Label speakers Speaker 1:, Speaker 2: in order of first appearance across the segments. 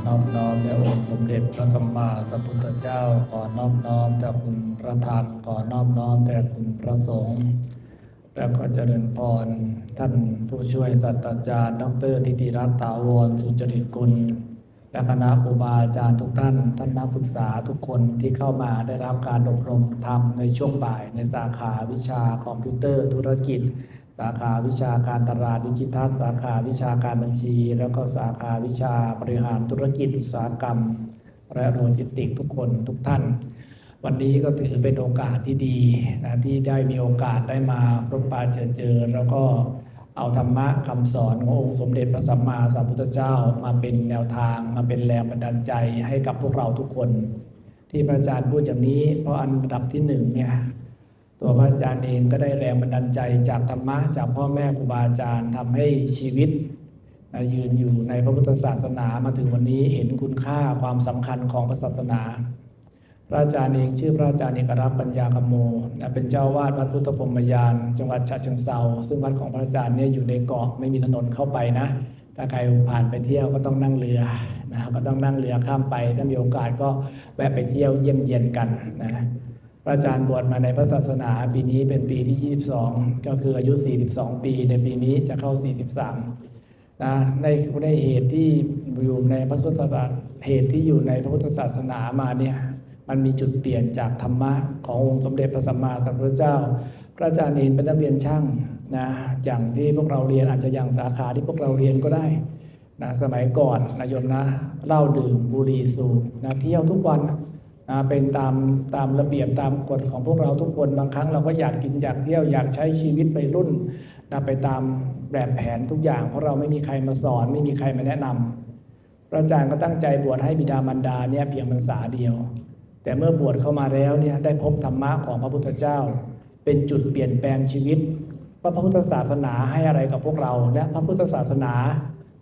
Speaker 1: นอบน้อมแด่องค์สมเด็จพระสัมมาสัมพุทธเจ้าขอนอบน้อมแด่คุณพระธรรมขอนอบน้อมแด่คุณพระสงฆ์แล้วก็เจริญพรท่านผู้ช่วยศาสตราจารย์ดร.ธิติรัตน์ถาวรสุจริตกุลและคณะครูบาอาจารย์ทุกท่านนักศึกษาทุกคนที่เข้ามาได้รับการอบรมธรรมในช่วงบ่ายในสาขาวิชาคอมพิวเตอร์ธุรกิจสาขาวิชาการตลาดดิจิทัลสาขาวิชาการบัญชีแล้วก็สาขาวิชาบริหารธุรกิจอุตสาหกรรมและโลจิสติกส์ทุกคนทุกท่านวันนี้ก็ถือเป็นโอกาสที่ดีนะที่ได้มีโอกาสได้มาพบปะเจอแล้วก็เอาธรรมะคำสอนขององค์สมเด็จพระสัมมาสัมพุทธเจ้ามาเป็นแนวทางมาเป็นแรงบันดาลใจให้กับพวกเราทุกคนที่พระอาจารย์พูดอย่างนี้เพราะอันดับที่หนึ่งเนี่ยตัวพระอาจารย์เองก็ได้แรงบันดาลใจจากธรรมะจากพ่อแม่ครูบาอาจารย์ทำให้ชีวิตยืนอยู่ในพระพุทธศาสนามาถึงวันนี้เห็นคุณค่าความสำคัญของพระศาสนาพระอาจารย์เองชื่อพระอาจารย์เอกรัตน์ปัญญาคัมโมเป็นเจ้าวาดวัดพุทธพรหมยานจังหวัดฉะเชิงเทราซึ่งวัดของพระอาจารย์เนี่ยอยู่ในเกาะไม่มีถนนเข้าไปนะถ้าใครผ่านไปเที่ยวก็ต้องนั่งเรือนะก็ต้องนั่งเรือข้ามไปถ้ามีโอกาสก็แวะไปเที่ยวเยี่ยมเยียนกันนะพระอาจารย์บวชมาในพระศาสนาปีนี้เป็นปีที่22ก็คืออายุ42ปีในปีนี้จะเข้า43นะในเหตุที่อยู่ในพระพุทธศาสนาเหตุที่อยู่ในพระพุทธศาสนามาเนี่ยมันมีจุดเปลี่ยนจากธรรมะขององค์สมเด็จพระสัมมาสัมพุทธเจ้าพระอาจารย์เองเป็นนักเรียนช่างนะอย่างที่พวกเราเรียนอาจจะอย่างสาขาที่พวกเราเรียนก็ได้นะสมัยก่อนนะโยมนะเหล้าดื่มบุหรี่สูบนะเที่ยวทุกวันนะเป็นตามระเบียบตามกฎของพวกเราทุกคนบางครั้งเราก็อยากกินอยากเที่ยวอยากใช้ชีวิตไปรุ่นนะไปตามแบบแผนทุกอย่างเพราะเราไม่มีใครมาสอนไม่มีใครมาแนะนำพระอาจารย์ก็ตั้งใจบวชให้บิดามารดาเนี่ยเพียงพรรษาเดียวแต่เมื่อบวชเข้ามาแล้วเนี่ยได้พบธรรมะของพระพุทธเจ้าเป็นจุดเปลี่ยนแปลงชีวิตว่าพระพุทธศาสนาให้อะไรกับพวกเราและพระพุทธศาสนา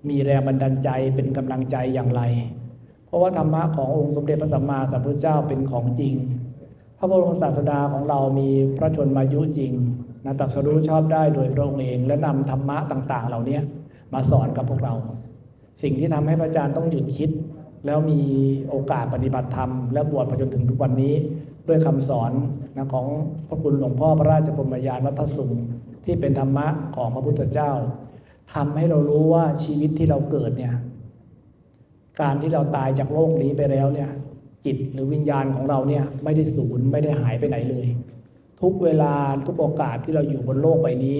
Speaker 1: มีแรงบันดาลใจเป็นกำลังใจอย่างไรเพราะว่าธรรมะขององค์สมเด็จพระสัมมาสัมพุทธเจ้าเป็นของจริงพระบรมศาสดาของเรามีพระชนมายุจริงนะตรัสรู้ชอบได้โดยพระองค์เองและนำธรรมะต่างๆเหล่านี้มาสอนกับพวกเราสิ่งที่ทำให้พระอาจารย์ต้องหยุดคิดแล้วมีโอกาสปฏิบัติธรรมและบวชมาจนถึงทุกวันนี้ด้วยคำสอนนะของพระคุณหลวงพ่อพระราชพรหมยานวัฒสุงฆ์ที่เป็นธรรมะของพระพุทธเจ้าทำให้เรารู้ว่าชีวิตที่เราเกิดเนี่ยการที่เราตายจากโลกนี้ไปแล้วเนี่ยจิตหรือวิญญาณของเราเนี่ยไม่ได้สูญไม่ได้หายไปไหนเลยทุกเวลาทุกโอกาสที่เราอยู่บนโลกใบนี้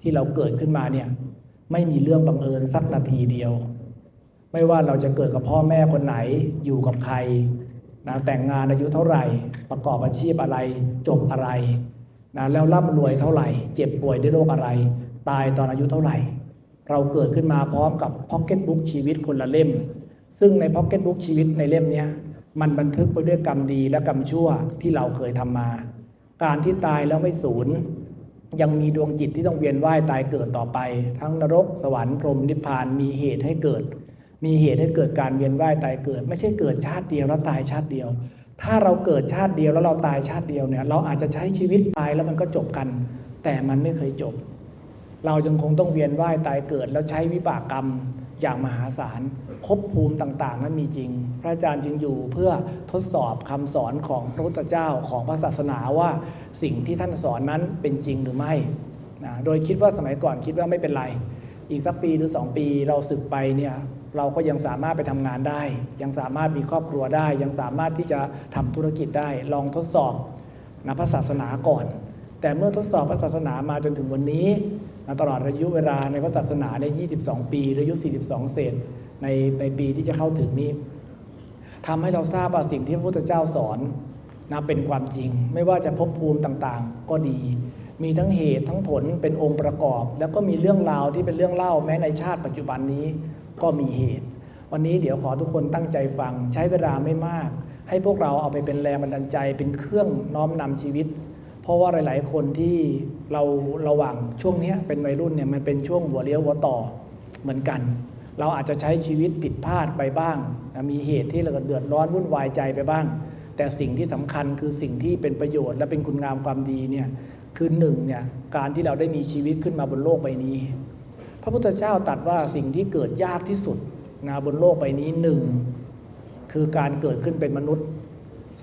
Speaker 1: ที่เราเกิดขึ้นมาเนี่ยไม่มีเรื่องบังเอิญสักนาทีเดียวไม่ว่าเราจะเกิดกับพ่อแม่คนไหนอยู่กับใครนะแต่งงานอายุเท่าไหร่ประกอบอาชีพอะไรจบอะไรนะแล้วร่ำรวยเท่าไหร่เจ็บป่วยด้วยโรคอะไรตายตอนอายุเท่าไหร่เราเกิดขึ้นมาพร้อมกับพ็อกเก็ตบุ๊กชีวิตคนละเล่มซึ่งในพ็อกเก็ตบุ๊กชีวิตในเล่มนี้มันบันทึกไปด้วยกรรมดีและกรรมชั่วที่เราเคยทำมาการที่ตายแล้วไม่สูญยังมีดวงจิตที่ต้องเวียนว่ายตายเกิดต่อไปทั้งนรกสวรรค์พรหมนิพพานมีเหตุให้เกิดการเวียนว่ายตายเกิดไม่ใช่เกิดชาติเดียวแล้วตายชาติเดียวถ้าเราเกิดชาติเดียวแล้วเราตายชาติเดียวเนี่ยเราอาจจะใช้ชีวิตตายแล้วมันก็จบกันแต่มันไม่เคยจบเรายังคงต้องเวียนว่ายตายเกิดแล้วใช้วิบากกรรมอย่างมหาศาลภพภูมิต่างๆนั้นมีจริงพระอาจารย์จึงอยู่เพื่อทดสอบคำสอนของพระพุทธเจ้าของพระศาสนาว่าสิ่งที่ท่านสอนนั้นเป็นจริงหรือไม่นะโดยคิดว่าสมัยก่อนคิดว่าไม่เป็นไรอีกสักปีหรือ2 ปีเราสึกไปเนี่ยเราก็ยังสามารถไปทำงานได้ยังสามารถมีครอบครัวได้ยังสามารถที่จะทำธุรกิจได้ลองทดสอบนะพระศาสนาก่อนแต่เมื่อทดสอบพระศาสนามาจนถึงวันนี้ตลอดอายุเวลาในพระศาสนาใน22 ปีหรืออายุ42เศษในปีที่จะเข้าถึงนี้ทำให้เราทราบว่าสิ่งที่พระพุทธเจ้าสอนนะเป็นความจริงไม่ว่าจะภพภูมิต่างๆก็ดีมีทั้งเหตุทั้งผลเป็นองค์ประกอบแล้วก็มีเรื่องราวที่เป็นเรื่องเล่าแม้ในชาติปัจจุบันนี้ก็มีเหตุวันนี้เดี๋ยวขอทุกคนตั้งใจฟังใช้เวลาไม่มากให้พวกเราเอาไปเป็นแรงบันดาลใจเป็นเครื่องน้อมนำชีวิตเพราะว่าหลายๆคนที่เราระหว่างช่วงนี้เป็นวัยรุ่นเนี่ยมันเป็นช่วงหัวเลี้ยวหัวต่อเหมือนกันเราอาจจะใช้ชีวิตผิดพลาดไปบ้างมีเหตุที่เราเดือดร้อนวุ่นวายใจไปบ้างแต่สิ่งที่สำคัญคือสิ่งที่เป็นประโยชน์และเป็นคุณงามความดีเนี่ยคือ1เนี่ยการที่เราได้มีชีวิตขึ้นมาบนโลกใบนี้พระพุทธเจ้าตรัสว่าสิ่งที่เกิดยากที่สุด
Speaker 2: นะบนโลกใบนี้หนึ่งคือการเกิดขึ้นเป็นมนุษย์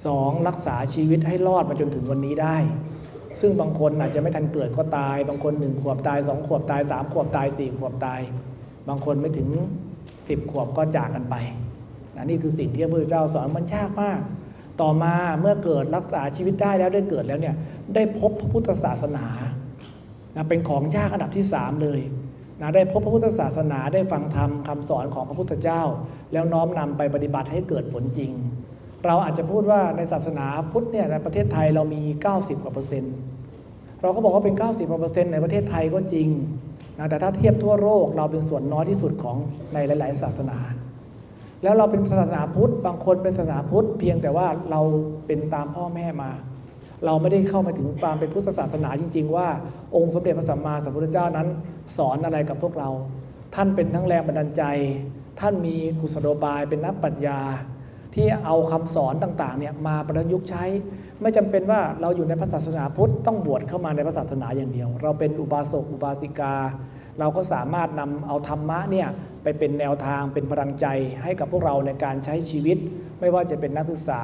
Speaker 2: สองรักษาชีวิตให้รอดมาจนถึงวันนี้ได้ซึ่งบางคนอาจจะไม่ทันเกิดก็ตายบางคน1 ขวบตาย2 ขวบตาย3 ขวบตาย4 ขวบตายบางคนไม่ถึง10 ขวบก็จากกันไปนะนี่คือสิ่งที่พระพุทธเจ้าสอนมันยากมากต่อมาเมื่อเกิดรักษาชีวิตได้แล้วได้เกิดแล้วเนี่ยได้พบพระพุทธศาสนานะเป็นของยากอันดับที่3เลยนะได้พบพระพุทธศาสนาได้ฟังธรรมคำสอนของพระพุทธเจ้าแล้วน้อมนำไปปฏิบัติให้เกิดผลจริงเราอาจจะพูดว่าในศาสนาพุทธเนี่ยในประเทศไทยเรามี90%กว่าเราก็บอกว่าเป็น90%ในประเทศไทยก็จริงนะแต่ถ้าเทียบทั่วโลกเราเป็นส่วนน้อยที่สุดของในหลายๆศาสนาแล้วเราเป็นศาสนาพุทธบางคนเป็นศาสนาพุทธเพียงแต่ว่าเราเป็นตามพ่อแม่มาเราไม่ได้เข้ามาถึงความเป็นพุทธศาสนาจริงๆว่าองค์สมเด็จพระสัมมาสัมพุทธเจ้านั้นสอนอะไรกับพวกเราท่านเป็นทั้งแรงบันดาลใจท่านมีกุศโลบายเป็นนักปรัชญาที่เอาคำสอนต่างๆเนี่ยมาประยุกต์ใช้ไม่จำเป็นว่าเราอยู่ในพระศาสนาพุทธต้องบวชเข้ามาในพระศาสนาอย่างเดียวเราเป็นอุบาสกอุบาสิกาเราก็สามารถนำเอาธรรมะเนี่ยไปเป็นแนวทางเป็นพลังใจให้กับพวกเราในการใช้ชีวิตไม่ว่าจะเป็นนักศึกษา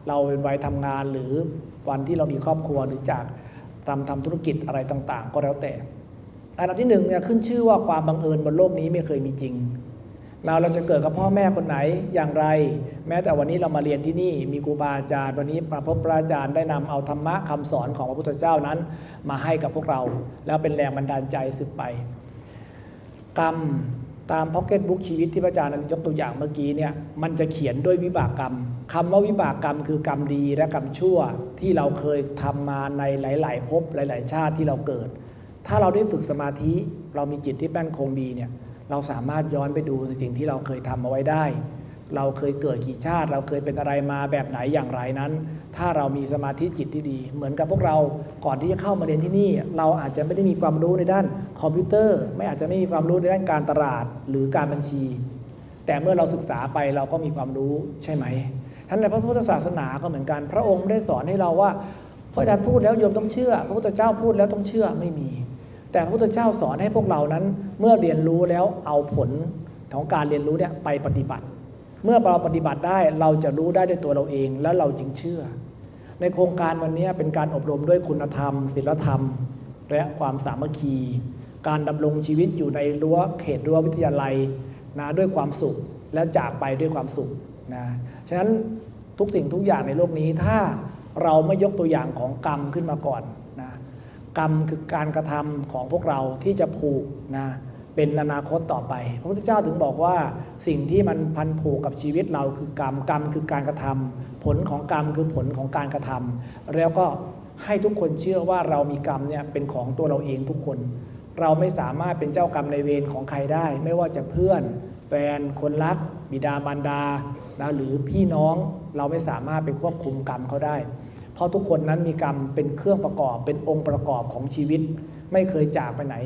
Speaker 2: เราเป็นวัยทำงานหรือวันที่เรามีครอบครัวหรือจากทำธุรกิจอะไรต่างๆก็แล้วแต่อันดับที่1เนี่ยขึ้นชื่อว่าความบังเอิญบนโลกนี้ไม่เคยมีจริงเราจะเกิดกับพ่อแม่คนไหนอย่างไรแม้แต่วันนี้เรามาเรียนที่นี่มีครูบาอาจารย์วันนี้มาพบพระอาจารย์ได้นำเอาธรรมะคำสอนของพระพุทธเจ้านั้นมาให้กับพวกเราแล้วเป็นแรงบันดาลใจสืบไปกรรมตามพ็อกเก็ตบุ๊กชีวิตที่พระอาจารย์ยกตัวอย่างเมื่อกี้เนี่ยมันจะเขียนด้วยวิบากกรรมคำว่าวิบากกรรมคือกรรมดีและกรรมชั่วที่เราเคยทำมาในหลายๆภพหลายๆชาติที่เราเกิดถ้าเราได้ฝึกสมาธิเรามีจิตที่มั่นคงดีเนี่ยเราสามารถย้อนไปดูสิ่งที่เราเคยทำเอาไว้ได้เราเคยเกิดกี่ชาติเราเคยเป็นอะไรมาแบบไหนอย่างไรนั้นถ้าเรามีสมาธิจิตที่ดีเหมือนกับพวกเราก่อนที่จะเข้ามาเรียนที่นี่เราอาจจะไม่ได้มีความรู้ในด้านคอมพิวเตอร์ไม่อาจจะไม่มีความรู้ในด้านการตลาดหรือการบัญชีแต่เมื่อเราศึกษาไปเราก็มีความรู้ใช่ไหมทั้งในพระพุทธศาสนาก็เหมือนกันพระองค์ได้สอนให้เราว่าพระอาจารย์พูดแล้วโยมต้องเชื่อพระพุทธเจ้าพูดแล้วต้องเชื่อไม่มีแต่พระพุทธเจ้าสอนให้พวกเรานั้นเมื่อเรียนรู้แล้วเอาผลของการเรียนรู้เนี่ยไปปฏิบัติเมื่อเราปฏิบัติได้เราจะรู้ได้ด้วยตัวเราเองแล้วเราจึงเชื่อในโครงการวันนี้เป็นการอบรมด้วยคุณธรรมศีลธรรมและความสามัคคีการดำรงชีวิตอยู่ในรั้วเขตรั้ววิทยาลัยนะด้วยความสุขและจากไปด้วยความสุขนะฉะนั้นทุกสิ่งทุกอย่างในโลกนี้ถ้าเราไม่ยกตัวอย่างของกรรมขึ้นมาก่อนนะกรรมคือการกระทำของพวกเราที่จะผูกนะเป็นอนาคตต่อไปพระพุทธเจ้าถึงบอกว่าสิ่งที่มันพันผูกกับชีวิตเราคือกรรมกรรมคือการกระทำผลของกรรมคือผลของการกระทำแล้วก็ให้ทุกคนเชื่อว่าเรามีกรรมเนี่ยเป็นของตัวเราเองทุกคนเราไม่สามารถเป็นเจ้ากรรมนายเวรของใครได้ไม่ว่าจะเพื่อนแฟนคนรักบิดามารดานะหรือพี่น้องเราไม่สามารถไปควบคุมกรรมเขาได้เพราะทุกคนนั้นมีกรรมเป็นเครื่องประกอบเป็นองค์ประกอบของชีวิตไม่เคยจากไปไหน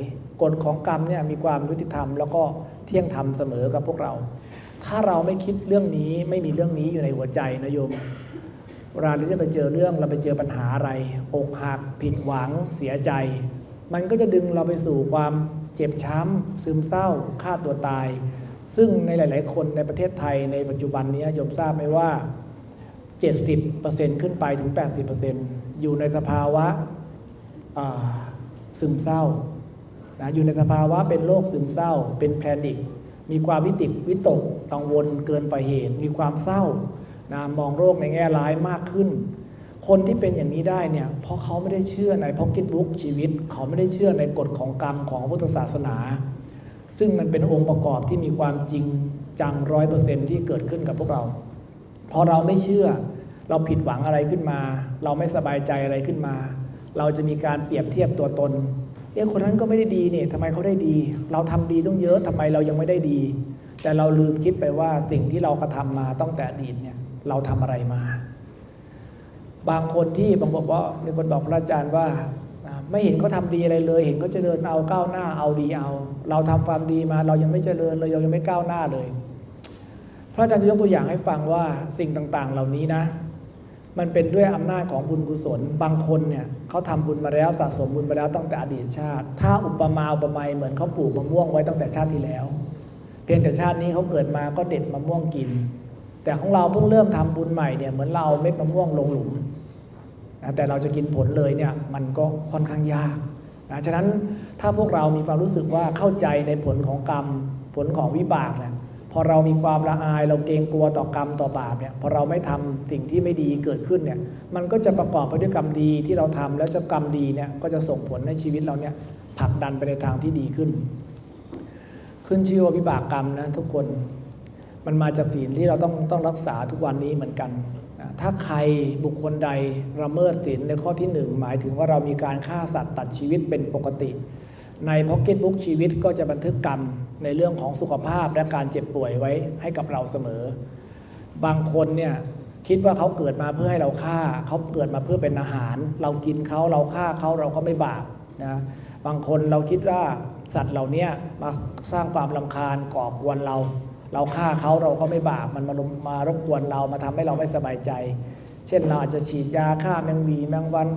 Speaker 2: กฎของกรรมเนี่ยมีความยุติธรรมแล้วก็เที่ยงธรรมเสมอกับพวกเราถ้าเราไม่คิดเรื่องนี้ไม่มีเรื่องนี้อยู่ในหัวใจนะโยมเวลาเราจะไปเจอเรื่องเราไปเจอปัญหาอะไรอกหักผิดหวังเสียใจมันก็จะดึงเราไปสู่ความเจ็บช้ำซึมเศร้าฆ่าตัวตายซึ่งในหลายๆคนในประเทศไทยในปัจจุบันนี้โยมทราบไหมว่า70%ขึ้นไปถึง 80% อยู่ในสภาวะซึมเศร้านะอยู่ในสภาวะเป็นโรคซึมเศร้าเป็นแพนิคมีความวิตกกังวลเกินไปเหตุมีความเศร้านะมองโรคในแง่ร้ายมากขึ้นคนที่เป็นอย่างนี้ได้เนี่ยเพราะเขาไม่ได้เชื่อในพ็อกเก็ตบุ๊กชีวิตเขาไม่ได้เชื่อในกฎของกรรมของพุทธศาสนาซึ่งมันเป็นองค์ประกอบที่มีความจริงจัง 100% ที่เกิดขึ้นกับพวกเราพอเราไม่เชื่อเราผิดหวังอะไรขึ้นมาเราไม่สบายใจอะไรขึ้นมาเราจะมีการเปรียบเทียบตัวตนคนนั้นก็ไม่ได้ดีเนี่ยทำไมเขาได้ดีเราทำดีต้องเยอะทำไมเรายังไม่ได้ดีแต่เราลืมคิดไปว่าสิ่งที่เรากระทำมาตั้งแต่อดีตเนี่ยเราทำอะไรมาบางคนที่บางบอกว่ามีคนบอกพระอาจารย์ว่าไม่เห็นเขาทำดีอะไรเลยเห็นเขาเจริญเอาก้าวหน้าเอาดีเอาเราทำความดีมาเรายังไม่เจริญเลยเรายังไม่ก้าวหน้าเลยพระอาจารย์จะยกตัวอย่างให้ฟังว่าสิ่งต่างๆเหล่านี้นะมันเป็นด้วยอำนาจของบุญกุศลบางคนเนี่ยเขาทำบุญมาแล้วสะสมบุญมาแล้วตั้งแต่อดีตชาติถ้าอุปมาอุปไมยเหมือนเขาปลูกมะม่วงไว้ตั้งแต่ชาติที่แล้ว พียงแต่ชาตินี้เขาเกิดมาก็เด็ดมะม่วงกินแต่ของเราเพิ่งเริ่มทำบุญใหม่เนี่ยเหมือนเราเอาเม็ดมะม่วงลงหลุมนะแต่เราจะกินผลเลยเนี่ยมันก็ค่อนข้างยากนะฉะนั้นถ้าพวกเรามีความรู้สึกว่าเข้าใจในผลของกรรมผลของวิบากเนี่ยพอเรามีความละอายเราเกรงกลัวต่อกรรมต่อบาปเนี่ยพอเราไม่ทำสิ่งที่ไม่ดีเกิดขึ้นเนี่ยมันก็จะประกอบไปด้วยกรรมดีที่เราทำแล้วจะกรรมดีเนี่ยก็จะส่งผลในชีวิตเราเนี่ยผลักดันไปในทางที่ดีขึ้นชื่อว่าวิบากกรรมนะทุกคนมันมาจากศีลที่เราต้องรักษาทุกวันนี้เหมือนกันนะถ้าใครบุคคลใดละเมิดศีลในข้อที่1หมายถึงว่าเรามีการฆ่าสัตว์ตัดชีวิตเป็นปกติในพ็อกเก็ตบุ๊กชีวิตก็จะบันทึกกรรมในเรื่องของสุขภาพและการเจ็บป่วยไว้ให้กับเราเสมอบางคนเนี่ยคิดว่าเขาเกิดมาเพื่อให้เราฆ่าเขาเกิดมาเพื่อเป็นอาหารเรากินเขาเราฆ่าเขาเราก็ไม่บาปนะบางคนเราคิดว่าสัตว์เหล่านี้มาสร้างความรำคาญก่อกวนเราฆ่าเขาเราก็ไม่บาปมันมารบกวนเรามาทำให้เราไม่สบายใจเช่นเราอาจจะฉีดยาฆ่าแมงวีแมงวัน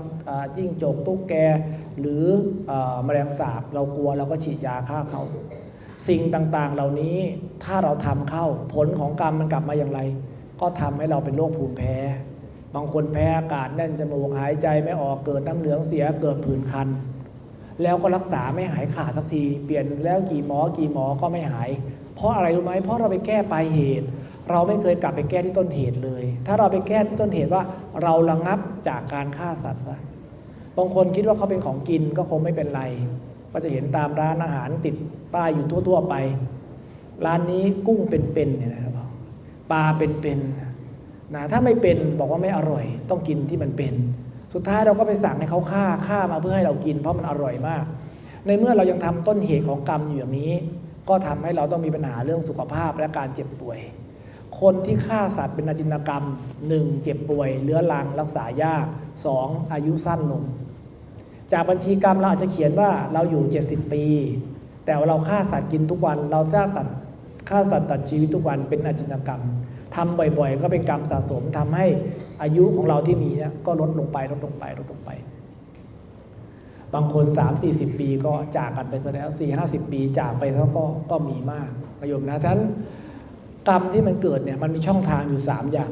Speaker 2: จิ้งจกตุ๊กแกหรือแมลงสาบเรากลัวเราก็ฉีดยาฆ่าเขาสิ่งต่างๆเหล่านี้ถ้าเราทำเข้าผลของกรรมมันกลับมาอย่างไรก็ทำให้เราเป็นโรคภูมิแพ้บางคนแพ้อากาศแน่นจมูกหายใจไม่ออกเกิดน้ำเหลืองเสียเกิดผื่นคันแล้วก็รักษาไม่หายขาดสักทีเปลี่ยนแล้วกี่หมอก็ไม่หายเพราะอะไรรู้ไหมเพราะเราไปแก้ปลายเหตุเราไม่เคยกลับไปแก้ที่ต้นเหตุเลยถ้าเราไปแก้ที่ต้นเหตุว่าเราระงับจากการฆ่าสัตว์ซะบางคนคิดว่าเขาเป็นของกินก็คงไม่เป็นไรก็จะเห็นตามร้านอาหารติดป้ายอยู่ทั่วๆไปร้านนี้กุ้งเป็นๆเนี่ยนะครับปลาเป็นๆนะถ้าไม่เป็นบอกว่าไม่อร่อยต้องกินที่มันเป็นสุดท้ายเราก็ไปสั่งให้เขาฆ่ามาเพื่อให้เรากินเพราะมันอร่อยมากในเมื่อเรายังทำต้นเหตุของกรรมอยู่อย่างนี้ก็ทำให้เราต้องมีปัญหาเรื่องสุขภาพและการเจ็บป่วยคนที่ฆ่าสัตว์เป็นอาจินกรรม1เจ็บป่วยเรื้อรังรักษายาก2อายุสั้นลงจากบัญชีกรรมเราอาจจะเขียนว่าเราอยู่70ปีแต่ว่าเราฆ่าสัตว์กินทุกวันเราฆ่าสัตว์ตัดชีวิตทุกวันเป็นอาจินกรรมทำบ่อยๆก็เป็นกรรมสะสมทำให้อายุของเราที่มีเนี่ยก็ลดลงไปบางคน30-40 ปีก็จากกันไปแล้ว40-50 ปีจากไปแล้วก็มีมากประโยชน์นะฉะนั้นกรรมที่มันเกิดเนี่ยมันมีช่องทางอยู่3อย่าง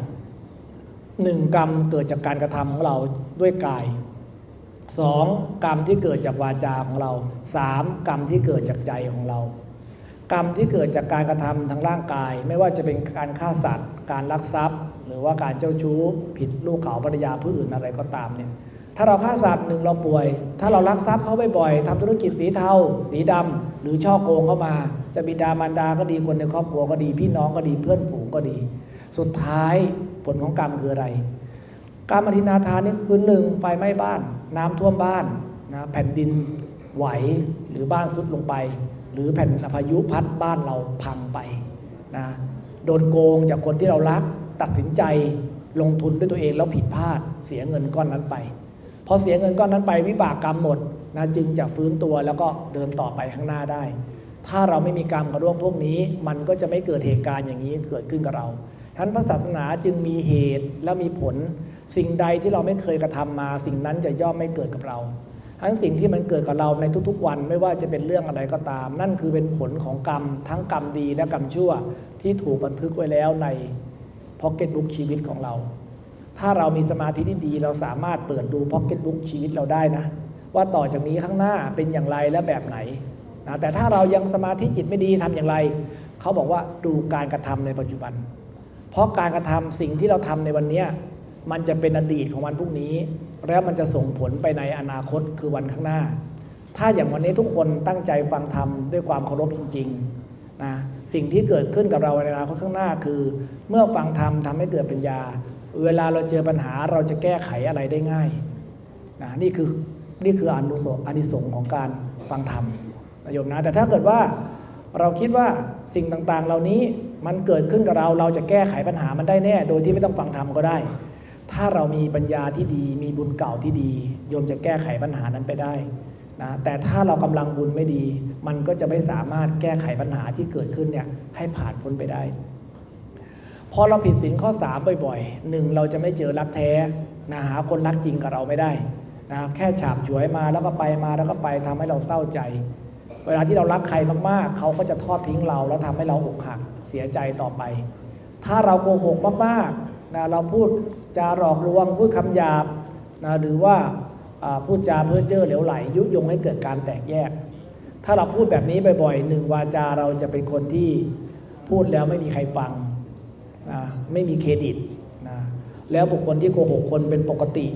Speaker 2: 1กรรมเกิดจากการกระทำของเราด้วยกาย2กรรมที่เกิดจากวาจาของเรา3กรรมที่เกิดจากใจของเรากรรมที่เกิดจากการกระทำทางร่างกายไม่ว่าจะเป็นการฆ่าสัตว์การลักทรัพย์หรือว่าการเจ้าชู้ผิดลูกเขาภรรยาผู้อื่นอะไรก็ตามเนี่ยถ้าเราฆ่าสัตว์1เราป่วยถ้าเราลักทรัพย์เขาบ่อยๆทำธุรกิจสีเทาสีดำหรือช่อโกงเข้ามาจะบิดามารดาก็ดีคนในครอบครัวก็ดีพี่น้องก็ดีเพื่อนฝูงก็ดีสุดท้ายผลของกรรมคืออะไรกรรมอธินาทานนี่คือ1ไฟไหม้บ้านน้ำท่วมบ้านนะแผ่นดินไหวหรือบ้านทรุดลงไปหรือแผ่นพายุพัดบ้านเราพังไปนะโดนโกงจากคนที่เรารักตัดสินใจลงทุนด้วยตัวเองแล้วผิดพลาดเสียเงินก้อนนั้นไปพอเสียเงินก้อนนั้นไปวิบากกรรมหมดนะจึงจะฟื้นตัวแล้วก็เดินต่อไปข้างหน้าได้ถ้าเราไม่มีกรรมกับเรื่องพวกนี้มันก็จะไม่เกิดเหตุการณ์อย่างนี้เกิดขึ้นกับเราฉะนั้นพระศาสนาจึงมีเหตุและมีผลสิ่งใดที่เราไม่เคยกระทำมาสิ่งนั้นจะย่อมไม่เกิดกับเราทั้งสิ่งที่มันเกิดกับเราในทุกๆวันไม่ว่าจะเป็นเรื่องอะไรก็ตามนั่นคือเป็นผลของกรรมทั้งกรรมดีและกรรมชั่วที่ถูกบันทึกไว้แล้วในพ็อกเก็ตบุ๊กชีวิตของเราถ้าเรามีสมาธิที่ดีเราสามารถเปิดดูพ็อกเก็ตบุ๊กชีวิตเราได้นะว่าต่อจากนี้ข้างหน้าเป็นอย่างไรและแบบไหนนะแต่ถ้าเรายังสมาธิจิตไม่ดีทำอย่างไรเขาบอกว่าดูการกระทำในปัจจุบันเพราะการกระทำสิ่งที่เราทำในวันนี้มันจะเป็นอดีตของวันพรุ่งนี้แล้วมันจะส่งผลไปในอนาคตคือวันข้างหน้าถ้าอย่างวันนี้ทุกคนตั้งใจฟังธรรมด้วยความเคารพจริงๆนะสิ่งที่เกิดขึ้นกับเราในอนาคตข้างหน้าคือเมื่อฟังธรรมทำให้เกิดปัญญาเวลาเราเจอปัญหาเราจะแก้ไขอะไรได้ง่ายนะนี่คืออานิสงส์ของการฟังธรรมนะโยมนะแต่ถ้าเกิดว่าเราคิดว่าสิ่งต่างๆเหล่านี้มันเกิดขึ้นกับเราจะแก้ไขปัญหามันได้แน่โดยที่ไม่ต้องฟังธรรมก็ได้ถ้าเรามีปัญญาที่ดีมีบุญเก่าที่ดีโยมจะแก้ไขปัญหานั้นไปได้นะแต่ถ้าเรากำลังบุญไม่ดีมันก็จะไม่สามารถแก้ไขปัญหาที่เกิดขึ้นเนี่ยให้ผ่านพ้นไปได้พอเราผิดศีลข้อ3บ่อยๆ1เราจะไม่เจอรักแท้นะหาคนรักจริงกับเราไม่ได้นะแค่ฉาบฉวยมาแล้วก็ไปทำให้เราเศร้าใจ เวลาที่เรารักใครมากๆเขาก็จะทอดทิ้งเราแล้วทำให้เราอกหักเสียใจต่อไปถ้าเราโกหกมากๆนะเราพูดจาหลอกลวงพูดคำหยาบนะหรือว่าพูดจาเพ้อเจ้อเหลวไหลยุยงให้เกิดการแตกแยกถ้าเราพูดแบบนี้บ่อยๆหนึ่งวาจาเราจะเป็นคนที่พูดแล้วไม่มีใครฟังนะไม่มีเครดิตนะแล้วบุคคลที่โกหกคนเป็นปกติ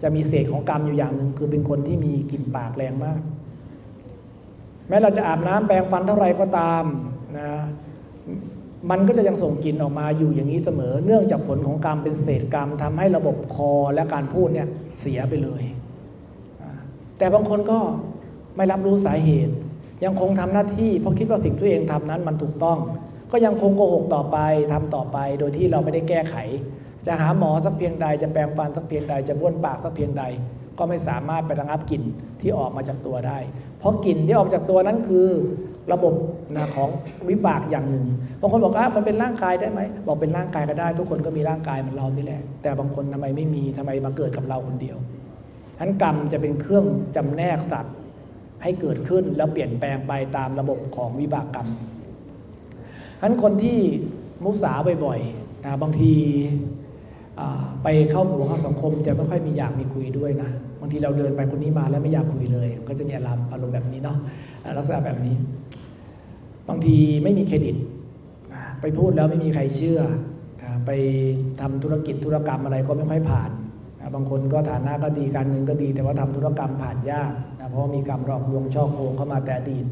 Speaker 2: จะมีเศษของกรรมอยู่อย่างหนึ่งคือเป็นคนที่มีกลิ่นปากแรงมากแม้เราจะอาบน้ำแปรงฟันเท่าไรก็ตามนะมันก็จะยังส่งกลิ่นออกมาอยู่อย่างนี้เสมอเนื่องจากผลของกรรมเป็นเศษกรรมทำให้ระบบคอและการพูดเนี่ยเสียไปเลยแต่บางคนก็ไม่รับรู้สาเหตุยังคงทำหน้าที่เพราะคิดว่าสิ่งที่ตัวเองทำนั้นมันถูกต้องก็ยังคงโกหกต่อไปทำต่อไปโดยที่เราไม่ได้แก้ไขจะหาหมอสักเพียงใดจะแปรงฟันสักเพียงใดจะบ้วนปากสักเพียงใดก็ไม่สามารถไประงับกลิ่นที่ออกมาจากตัวได้เพราะกลิ่นที่ออกจากตัวนั้นคือระบบของวิบากอย่างหนึ่งบางคนบอกมันเป็นร่างกายได้ไหมบอกเป็นร่างกายก็ได้ทุกคนก็มีร่างกายเหมือนเรานี่แหละแต่บางคนทำไมไม่มีทำไมมาเกิดกับเราคนเดียวฉะนั้นกรรมจะเป็นเครื่องจำแนกสัตว์ให้เกิดขึ้นแล้วเปลี่ยนแปลงไปตามระบบของวิบากกรรมฉะนั้นคนที่มุสาบ่อยๆบางทีไปเข้าหมู่เข้าสังคมจะไม่ค่อยมีอยากมีคุยด้วยนะบางทีเราเดินไปคนนี้มาแล้วไม่อยากคุยเลยก็จะมีอารมณ์แบบนี้เนาะลักษณะแบบนี้บางทีไม่มีเครดิตไปพูดแล้วไม่มีใครเชื่อไปทำธุรกิจธุรกรรมอะไรก็ไม่ค่อยผ่านบางคนก็ฐานะก็ดีการเงินก็ดีแต่ว่าทำธุรกรรมผ่านยากเพราะมีกรรมหลอกลวงช่อโกงเข้ามาแต่อดีต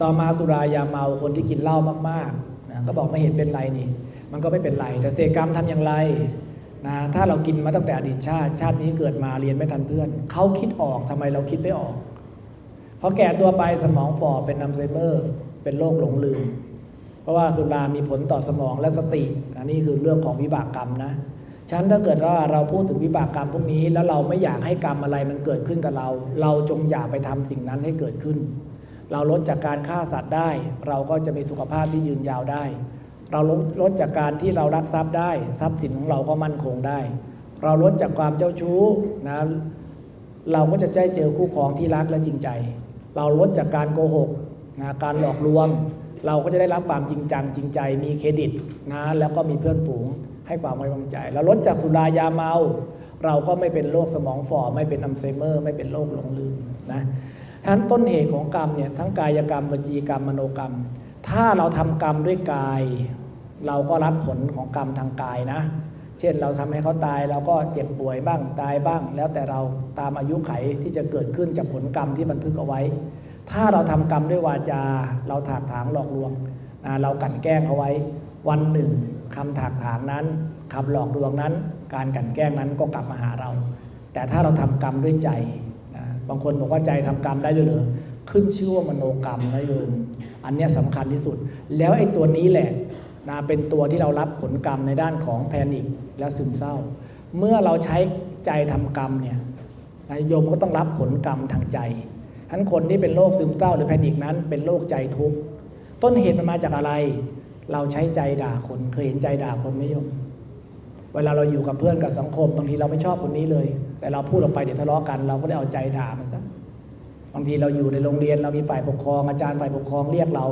Speaker 2: ต่อมาสุรายาเมาคนที่กินเหล้ามากๆก็บอกไม่เห็นเป็นไรนี่มันก็ไม่เป็นไรแต่เศษกรรมทำอย่างไรถ้าเรากินมาตั้งแต่อดีตชาตินี้เกิดมาเรียนไม่ทันเพื่อนเขาคิดออกทำไมเราคิดไม่ออกพอแก่ตัวไปสมองฝ่อเป็นอัลไซเมอร์เป็นโรคหลงลืมเพราะว่าสุรามีผลต่อสมองและสตินี่คือเรื่องของวิบากกรรมนะฉะนั้นถ้าเกิดว่าเราพูดถึงวิบากกรรมพวกนี้แล้วเราไม่อยากให้กรรมอะไรมันเกิดขึ้นกับเราจงอย่าไปทำสิ่งนั้นให้เกิดขึ้นเราลดจากการฆ่าสัตว์ได้เราก็จะมีสุขภาพที่ยืนยาวได้เราลดจากการที่เรารักทรัพย์ได้ทรัพย์สินของเราก็มั่นคงได้เราลดจากความเจ้าชู้นะเราก็จะได้เจอคู่ครองที่รักและจริงใจเราลดจากการโกหกการหลอกลวงเราก็จะได้รับความจริงจังจริงใจมีเครดิตแล้วก็มีเพื่อนฝูงให้ความไว้วางใจเราลดจากสุรายาเมาเราก็ไม่เป็นโรคสมองฝ่อไม่เป็นอัลไซเมอร์ไม่เป็นโรคหลงลืมนะฉะนั้นต้นเหตุของกรรมเนี่ยทั้งกายกรรมวจีกรรมมโนกรรมถ้าเราทำกรรมด้วยกายเราก็รับผลของกรรมทางกายนะเช่นเราทำให้เขาตายเราก็เจ็บป่วยบ้างตายบ้างแล้วแต่เราตามอายุไขที่จะเกิดขึ้นจากผลกรรมที่บันทึกเอาไว้ถ้าเราทำกรรมด้วยวาจาเราถากถางหลอกลวงเรากลั่นแกล้งเขาไว้วันหนึ่งคำถากถางนั้นคำหลอกลวงนั้นการกลั่นแกล้งนั้นก็กลับมาหาเราแต่ถ้าเราทำกรรมด้วยใจบางคนบอกว่าใจทำกรรมได้ด้วยเหรอขึ้นชื่อว่ามโนกรรมนะโยมอันนี้สำคัญที่สุดแล้วไอ้ตัวนี้แหละเป็นตัวที่เรารับผลกรรมในด้านของแพนิคและซึมเศร้าเมื่อเราใช้ใจทำกรรมเนี่ยโยมก็ต้องรับผลกรรมทางใจฉะนั้นคนที่เป็นโรคซึมเศร้าหรือแพนิคนั้นเป็นโรคใจทุกข์ต้นเหตุมันมาจากอะไรเราใช้ใจด่าคนเคยเห็นใจด่าคนไหมโยมเวลาเราอยู่กับเพื่อนกับสังคมบางทีเราไม่ชอบคนนี้เลยแต่เราพูดออกไปเดี๋ยวทะเลาะกันเราก็ได้เอาใจด่ามันซะบางทีเราอยู่ในโรงเรียนเรามีฝ่ายปกครองอาจารย์ฝ่ายปกครองเรียกเรา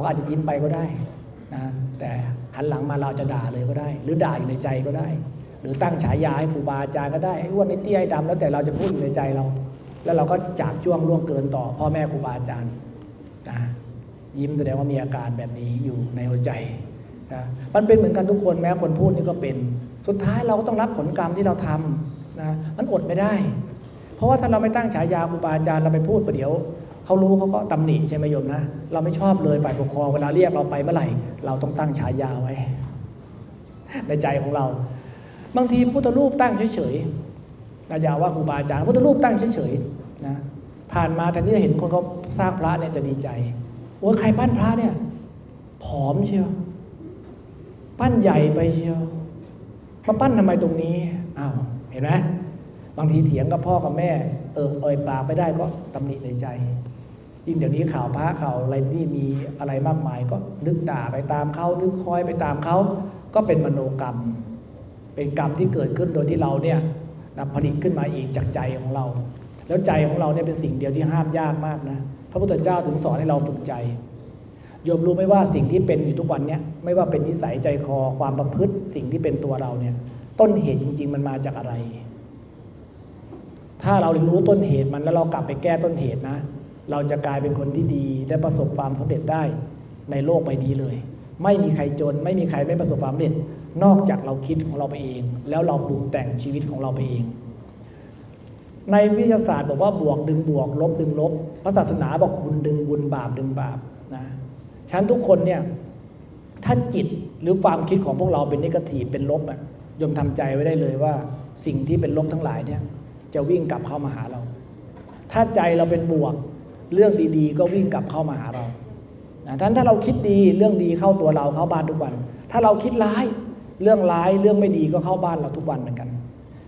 Speaker 2: ก็อาจจะยิ้มไปก็ได้นะแต่หันหลังมาเราจะด่าเลยก็ได้หรือด่าอยู่ในใจก็ได้หรือตั้งฉายาให้ครูบาอาจารย์ก็ได้ไอ้อ้วนไอ้เตี้ยไอ้ดำแล้วแต่เราจะพูดอยู่ในใจเราแล้วเราก็จากช่วงล่วงเกินต่อพ่อแม่ครูบาอาจารย์นะยิ้มแสดงว่ามีอาการแบบนี้อยู่ในหัวใจนะมันเป็นเหมือนกันทุกคนแม้คนพูดนี่ก็เป็นสุดท้ายเราก็ต้องรับผลกรรมที่เราทำนะมันอดไม่ได้เพราะว่าถ้าเราไม่ตั้งฉายาครูบาอาจารย์เราไปพูดประเดี๋ยวเขารู้เขาก็ตำหนิใช่ไหมโยมนะเราไม่ชอบเลยฝ่ายปกครองเวลาเรียกเราไปเมื่อไหร่เราต้องตั้งฉายาไว้ในใจของเราบางทีพุทธรูปตั้งเฉยๆอย่าว่าครูบาอาจารย์พุทธรูปตั้งเฉยๆนะผ่านมาแทนที่จะเห็นคนเขาสร้างพระเนี่ยจะดีใจโอ้ใครปั้นพระเนี่ยผอมเชียวปั้นใหญ่ไปเชียวมาปั้นทำไมตรงนี้อ้าวเห็นไหมบางทีเถียงกับพ่อกับแม่เอ่ยปากไปได้ก็ตำหนิในใจยิ่งเดี๋ยวนี้ข่าวพระข่าวอะไรนี่มีอะไรมากมายก็นึกด่าไปตามเขานึกคอยไปตามเขาก็เป็นมโนกรรมเป็นกรรมที่เกิดขึ้นโดยที่เราเนี่ยผลิตขึ้นมาอีกจากใจของเรา แล้วใจของเราเนี่ยเป็นสิ่งเดียวที่ห้ามยากมากนะพระพุทธเจ้าถึงสอนให้เราฝึกใจโยมรู้ไหมว่าสิ่งที่เป็นอยู่ทุกวันเนี้ยไม่ว่าเป็นนิสัยใจคอความประพฤติสิ่งที่เป็นตัวเราเนี่ยต้นเหตุจริงๆมันมาจากอะไรถ้าเรารู้ต้นเหตุมันแล้วเรากลับไปแก้ต้นเหตุนะเราจะกลายเป็นคนที่ดีและประสบความสำเร็จได้ในโลกใบนี้เลยไม่มีใครจนไม่มีใครไม่ประสบความสำเร็จนอกจากเราคิดของเราไปเองแล้วเราปรุงแต่งชีวิตของเราไปเองในวิทยาศาสตร์บอกว่าบวกดึงบวกลบดึงลบพระศาสนาบอกบุญดึงบุญบาปดึงบาปนะฉะนั้นทุกคนเนี่ยถ้าจิตหรือความคิดของพวกเราเป็นนิเกทีฟเป็นลบอ่ะยมทำใจไว้ได้เลยว่าสิ่งที่เป็นลบทั้งหลายเนี่ยจะวิ่งกลับเข้ามาหาเราถ้าใจเราเป็นบวกเรื่องดีๆก็วิ่งกลับเข้ามาหาเราถ้าเราคิดดีเรื่องดีเข้าตัวเราเข้าบ้านทุกวันถ้าเราคิดร้ายเรื่องร้ายเรื่องไม่ดีก็เข้าบ้านเราทุกวันเหมือนกัน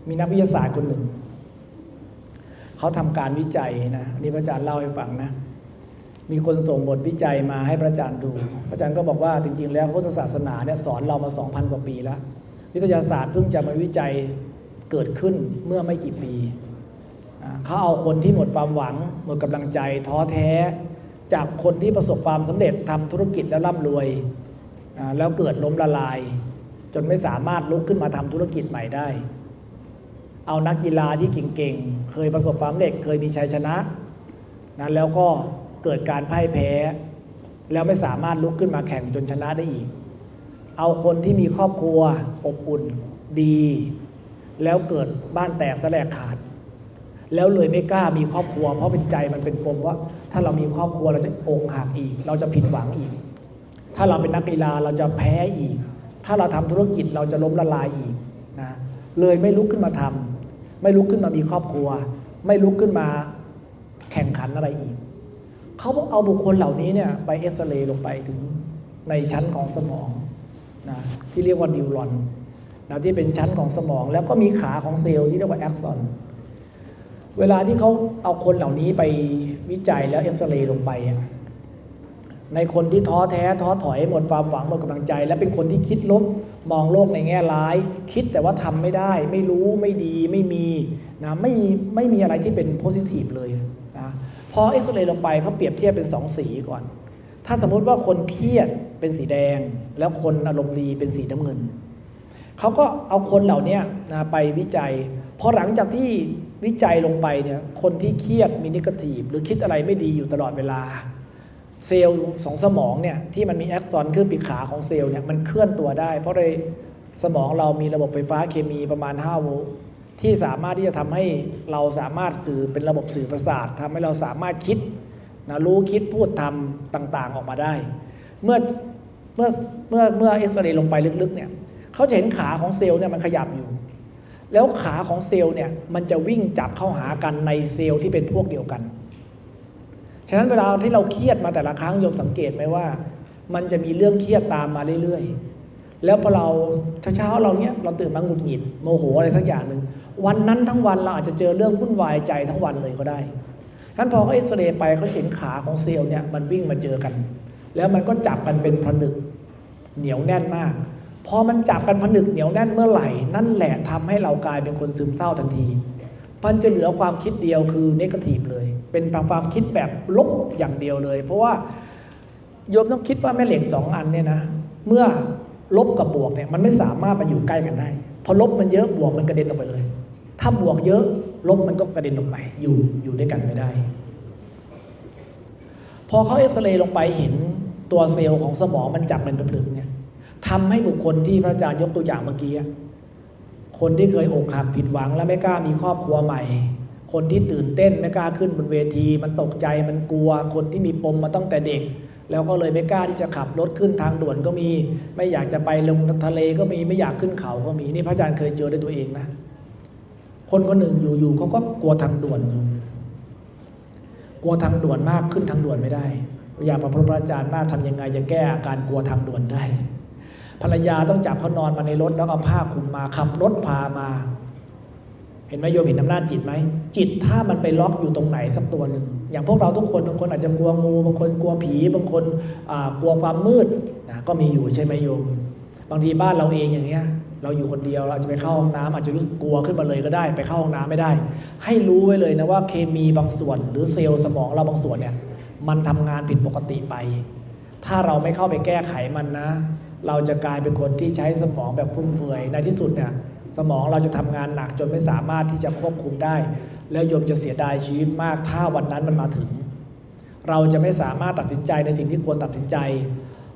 Speaker 2: มีนักวิทยาศาสตร์คนหนึ่งเขาทำการวิจัยนะนี่พระอาจารย์เล่าให้ฟังนะมีคนส่งบทวิจัยมาให้พระอาจารย์ดูพระอาจารย์ก็บอกว่าจริงๆแล้วพุทธศาสนาเนี่ยสอนเรามา 2,000 กว่าปีแล้ววิทยาศาสตร์เพิ่งจะมาวิจัยเกิดขึ้นเมื่อไม่กี่ปีเขาเอาคนที่หมดความหวังหมดกำลังใจท้อแท้จากคนที่ประสบความสำเร็จทำธุรกิจแล้วร่ำรวยแล้วเกิดล้มละลายจนไม่สามารถลุกขึ้นมาทำธุรกิจใหม่ได้เอานักกีฬาที่เก่งๆเคยประสบความสำเร็จเคยมีชัยชนะแล้วก็เกิดการพ่ายแพ้แล้วไม่สามารถลุกขึ้นมาแข่งจนชนะได้อีกเอาคนที่มีครอบครัวอบอุ่นดีแล้วเกิดบ้านแตกแสลกขาดแล้วเลยไม่กล้ามีครอบครัวเพราะเป็นใจมันเป็นปมว่าถ้าเรามีครอบครัวเราจะอกหักอีกเราจะผิดหวังอีกถ้าเราเป็นนักกีฬาเราจะแพ้อีกถ้าเราทำธุรกิจเราจะล้มละลายอีกนะเลยไม่ลุกขึ้นมาทำไม่ลุกขึ้นมามีครอบครัวไม่ลุกขึ้นมาแข่งขันอะไรอีกเขาเอาบุคคลเหล่านี้เนี่ยไปเอ็กซเรย์ลงไปถึงในชั้นของสมองนะที่เรียกว่านิวรอนนะที่เป็นชั้นของสมองแล้วก็มีขาของเซลล์ที่เรียกว่าแอ็กซอนเวลาที่เขาเอาคนเหล่านี้ไปวิจัยแล้วเอ็กซเรย์ลงไปในคนที่ท้อแท้ท้อถอยหมดความหวังหมดกำลังใจและเป็นคนที่คิดลบมองโลกในแง่ร้ายคิดแต่ว่าทำไม่ได้ไม่รู้ไม่ดีไม่มีนะไม่มีอะไรที่เป็นโพสิทีฟเลยนะพอเอ็กซเรย์ลงไปเขาเปรียบเทียบเป็น2สีก่อนถ้าสมมติว่าคนเครียดเป็นสีแดงแล้วคนอารมณ์ดีเป็นสีน้ำเงินเขาก็เอาคนเหล่านี้นะไปวิจัยพอหลังจากที่วิจัยลงไปเนี่ยคนที่เครียดมีนิเกทีฟหรือคิดอะไรไม่ดีอยู่ตลอดเวลาเซลล์ของสมองเนี่ยที่มันมีแอ็กซอนคือปีกขาของเซลล์เนี่ยมันเคลื่อนตัวได้เพราะในสมองเรามีระบบไฟฟ้าเคมีประมาณ5 โวลต์ที่สามารถที่จะทำให้เราสามารถสื่อเป็นระบบสื่อประสาททำให้เราสามารถคิดนะรู้คิดพูดทำต่างๆออกมาได้เมื่อเอ็กซเรย์ลงไปลึกๆเนี่ยเขาจะเห็นขาของเซลล์เนี่ยมันขยับอยู่แล้วขาของเซลล์เนี่ยมันจะวิ่งจับเข้าหากันในเซลล์ที่เป็นพวกเดียวกันฉะนั้นเวลาที่เราเครียดมาแต่ละครั้งโยมสังเกตไหมว่ามันจะมีเรื่องเครียดตามมาเรื่อยๆแล้วพอเราเช้าๆเราเนี้ยเราตื่นมาหงุดหงิดโมโหอะไรสักอย่างหนึ่งวันนั้นทั้งวันเราอาจจะเจอเรื่องวุ่นวายใจทั้งวันเลยก็ได้ฉะนั้นพอเขาเอ็กซเรย์ไปเขาเห็นขาของเซลล์เนี่ยมันวิ่งมาเจอกันแล้วมันก็จับกันเป็นผนึกเหนียวแน่นมากพอมันจับกันผนึกเหนียวแน่นเมื่อไหร่นั่นแหละทำให้เรากลายเป็นคนซึมเศร้าทันทีมันจะเหลือความคิดเดียวคือเนกาทีฟเลยเป็นความคิดแบบลบอย่างเดียวเลยเพราะว่าโยมต้องคิดว่าแม่เหล็ก2 อันเนี่ยนะเมื่อลบกับบวกเนี่ยมันไม่สามารถมาอยู่ใกล้กันได้พอลบมันเยอะบวกมันกระเด็นออกไปเลยถ้าบวกเยอะลบมันก็กระเด็นออกไปอยู่ด้วยกันไม่ได้พอเขาเอ็กซเรย์ลงไปเห็นตัวเซลล์ของสมองมันจับเป็นผลึกเนี่ยทำให้บุคคลที่พระอาจารย์ยกตัวอย่างเมื่อกี้คนที่เคยอกหักผิดหวังและไม่กล้ามีครอบครัวใหม่คนที่ตื่นเต้นไม่กล้าขึ้นบนเวทีมันตกใจมันกลัวคนที่มีปมมาตั้งแต่เด็กแล้วก็เลยไม่กล้าที่จะขับรถขึ้นทางด่วนก็มีไม่อยากจะไปลงทะเลก็มีไม่อยากขึ้นเขาก็มีนี่พระอาจารย์เคยเจอด้วยตัวเองนะคนคนหนึ่งอยู่เขาก็กลัวทางด่วนกลัวทางด่วนมากขึ้นทางด่วนไม่ได้อยากมาพบพระอาจารย์มากทำยังไงจะแก้อาการกลัวทางด่วนได้ภรรยาต้องจับเขานอนมาในรถแล้วเอาผ้าคลุมมาขับรถพามาเห็นไหมโยมเห็นอำนาจจิตไหมจิตถ้ามันไปล็อกอยู่ตรงไหนสักตัวหนึ่งอย่างพวกเราทุกคนบางคนอาจจะกลัวงูบางคนกลัวผีบางคนกลัวความมืดนะก็มีอยู่ใช่ไหมโยมบางทีบ้านเราเองอย่างเงี้ย เราอยู่คนเดียวเราจะไปเข้าห้องน้ำอาจจะรู้สึกกลัวขึ้นมาเลยก็ได้ไปเข้าห้องน้ำไม่ได้ ให้รู้ไว้เลยนะว่าเคมีบางส่วนหรือเซลล์สมองเราบางส่วนเนี่ยมันทำงานผิดปกติไปถ้าเราไม่เข้าไปแก้ไขมันนะเราจะกลายเป็นคนที่ใช้สมองแบบฟุ่มเฟือยในที่สุดเนี่ยสมองเราจะทำงานหนักจนไม่สามารถที่จะควบคุมได้แล้วโยมจะเสียดายชีวิตมากถ้าวันนั้นมันมาถึงเราจะไม่สามารถตัดสินใจในสิ่งที่ควรตัดสินใจ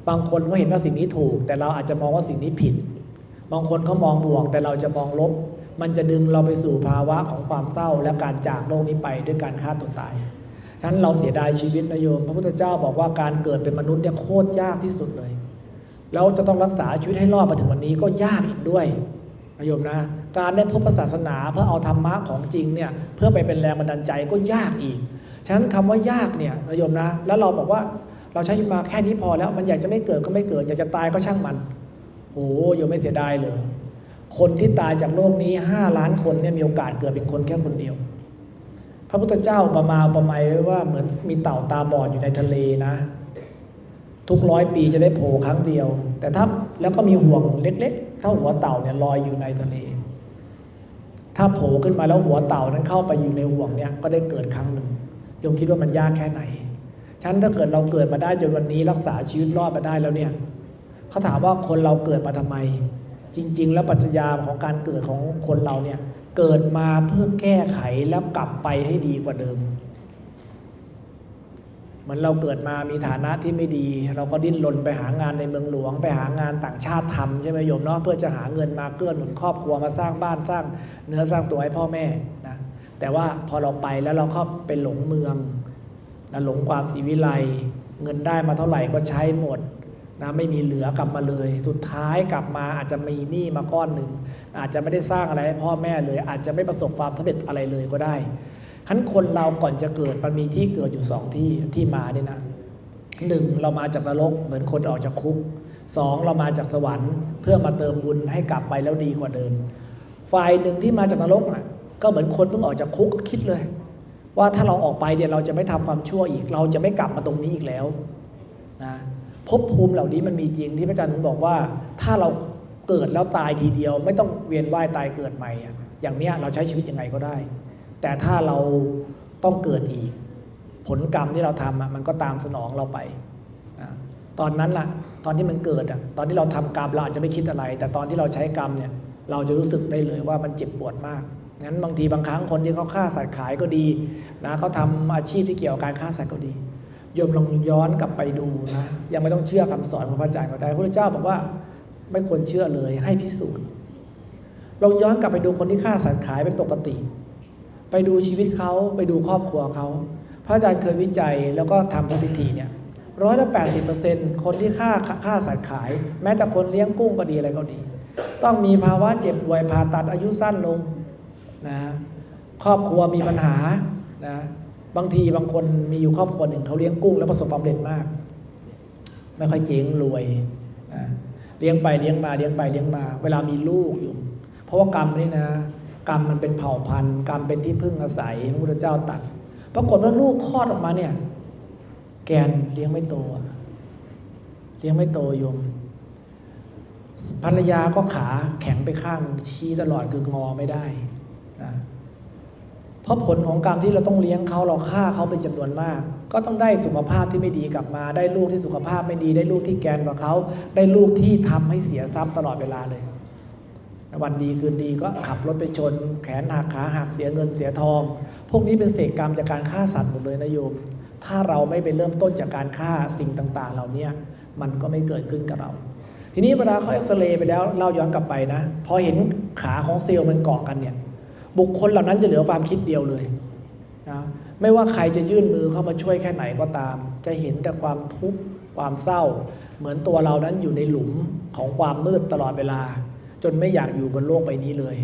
Speaker 2: บางคนเขาเห็นว่าสิ่งนี้ถูกแต่เราอาจจะมองว่าสิ่งนี้ผิดบางคนเขามองบวกแต่เราจะมองลบมันจะดึงเราไปสู่ภาวะของความเศร้าและการจากโลกนี้ไปด้วยการฆ่าตัวตายฉะนั้นเราเสียดายชีวิตนะโยมพระพุทธเจ้าบอกว่าการเกิดเป็นมนุษย์เนี่ยโคตรยากที่สุดเลยแล้วจะต้องรักษาชีวิตให้รอดมาถึงวันนี้ก็ยากอีกด้วยนะโยมนะการได้พบศาสนาเพื่อเอาธรรมะของจริงเนี่ยเพื่อไปเป็นแรงบันดาลใจก็ยากอีกฉะนั้นคำว่ายากเนี่ยนะโยมนะแล้วเราบอกว่าเราใช้ชีวิตมาแค่นี้พอแล้วมันอยากจะไม่เกิดก็ไม่เกิดอยากจะตายก็ช่างมันโอ้โยมไม่เสียดายเลยคนที่ตายจากโลกนี้5 ล้านคนเนี่ยมีโอกาสเกิดเป็นคนแค่คนเดียวพระพุทธเจ้าประมาณไว้ว่าเหมือนมีเต่าตาบอดอยู่ในทะเลนะทุก100 ปีจะได้โผล่ครั้งเดียวแต่ถ้าแล้วก็มีห่วงเล็กๆเท่าหัวเต่าเนี่ยลอยอยู่ในทะเลถ้าโผล่ขึ้นมาแล้วหัวเต่านั้นเข้าไปอยู่ในห่วงเนี่ยก็ได้เกิดครั้งหนึ่งโยมคิดว่ามันยากแค่ไหนฉะนั้นถ้าเกิดเราเกิดมาได้จนวันนี้รักษาชีวิตรอดมาได้แล้วเนี่ยเขาถามว่าคนเราเกิดมาทำไมจริงๆแล้วปัจจัยของการเกิดของคนเราเนี่ยเกิดมาเพื่อแก้ไขแล้วกลับไปให้ดีกว่าเดิมเหมือนเราเกิดมามีฐานะที่ไม่ดีเราก็ดิ้นรนไปหางานในเมืองหลวงไปหางานต่างชาติทำใช่ไหมโยมเนาะเพื่อจะหาเงินมาเกื้อหนุนครอบครัวมาสร้างบ้านสร้างเนื้อสร้างตัวให้พ่อแม่นะแต่ว่าพอเราไปแล้วเราก็ไปหลงเมืองนะหลงความศรีวิไลเงินได้มาเท่าไหร่ก็ใช้หมดนะไม่มีเหลือกลับมาเลยสุดท้ายกลับมาอาจจะมีหนี้มาก้อนหนึ่งอาจจะไม่ได้สร้างอะไรให้พ่อแม่เลยอาจจะไม่ประสบความสำเร็จอะไรเลยก็ได้ฉะนั้นคนเราก่อนจะเกิดมันมีที่เกิดอยู่2 ที่มาเนี่ยนะ 1เรามาจากนรกเหมือนคนออกจากคุก2เรามาจากสวรรค์เพื่อมาเติมบุญให้กลับไปแล้วดีกว่าเดิมฝ่ายหนึ่งที่มาจากนรกน่ะก็เหมือนคนเพิ่งออกจากคุกก็คิดเลยว่าถ้าเราออกไปเดี๋ยวเราจะไม่ทำความชั่วอีกเราจะไม่กลับมาตรงนี้อีกแล้วนะภพภูมิเหล่านี้มันมีจริงที่พระอาจารย์ถึงบอกว่าถ้าเราเกิดแล้วตายทีเดียวไม่ต้องเวียนว่ายตายเกิดใหม่อย่างเนี้ยเราใช้ชีวิตยังไงก็ได้แต่ถ้าเราต้องเกิดอีกผลกรรมที่เราทำมันก็ตามสนองเราไปตอนนั้นล่ะตอนที่มันเกิดตอนที่เราทำกรรมเราอาจจะไม่คิดอะไรแต่ตอนที่เราใช้กรรมเนี่ยเราจะรู้สึกได้เลยว่ามันเจ็บปวดมากงั้นบางทีบางครั้งคนที่เขาฆ่าสัตว์ขายก็ดีนะเขาทำอาชีพที่เกี่ยวกับการฆ่าสัตว์ก็ดีโยมลองย้อนกลับไปดูนะยังไม่ต้องเชื่อคำสอนของพระอาจารย์ก็ได้พระพุทธเจ้าบอกว่าไม่ควรเชื่อเลยให้พิสูจน์ลองย้อนกลับไปดูคนที่ฆ่าสัตว์ขายเป็นปกติไปดูชีวิตเขาไปดูครอบครัวเขาพระอาจารย์เคยวิจัยแล้วก็ทำสถิติเนี่ย80%คนที่ฆ่าสัตว์ขายแม้แต่คนเลี้ยงกุ้งก็ดีอะไรก็ดีต้องมีภาวะเจ็บป่วยผ่าตัดอายุสั้นลงนะครอบครัวมีปัญหานะบางทีบางคนมีอยู่ครอบครัวหนึ่งเขาเลี้ยงกุ้งแล้วประสบความสำเร็จมากไม่ค่อยเจ๊งรวยนะเลี้ยงไปเลี้ยงมาเลี้ยงไปเลี้ยงมาเวลามีลูกอยู่เพราะว่ากรรมนี่นะกรรมมันเป็นเผ่าพันธุ์กรรมเป็นที่พึ่งอาศัยพระพุทธเจ้าตรัสปรากฏว่าลูกคลอดออกมาเนี่ยแกนเลี้ยงไม่โตเลี้ยงไม่โตโยมภรรยาก็ขาแข็งไปข้างชี้ตลอดคืองอไม่ได้นะเพราะผลของกรรมที่เราต้องเลี้ยงเขาเราฆ่าเขาเป็นจำนวนมากก็ต้องได้สุขภาพที่ไม่ดีกลับมาได้ลูกที่สุขภาพไม่ดีได้ลูกที่แกนกว่าเขาได้ลูกที่ทำให้เสียทรัพย์ตลอดเวลาเลยวันดีคืนดีก็ขับรถไปชนแขนหักขาหักเสียเงินเสียทองพวกนี้เป็นเศษกรรมจากการฆ่าสัตว์หมดเลยนะโยมถ้าเราไม่ไปเริ่มต้นจากการฆ่าสิ่งต่างๆเหล่านี้มันก็ไม่เกิดขึ้นกับเราทีนี้เวลาเขาเอ็กซเรย์ไปแล้วเราย้อนกลับไปนะพอเห็นขาของเซลล์มันเกาะกันเนี่ยบุคคลเหล่านั้นจะเหลือความคิดเดียวเลยนะไม่ว่าใครจะยื่นมือเข้ามาช่วยแค่ไหนก็ตามจะเห็นแต่ความทุกข์ความเศร้าเหมือนตัวเรานั้นอยู่ในหลุมของความมืดตลอดเวลาจนไม่อยากอยู่บนโลกใบนี้เลย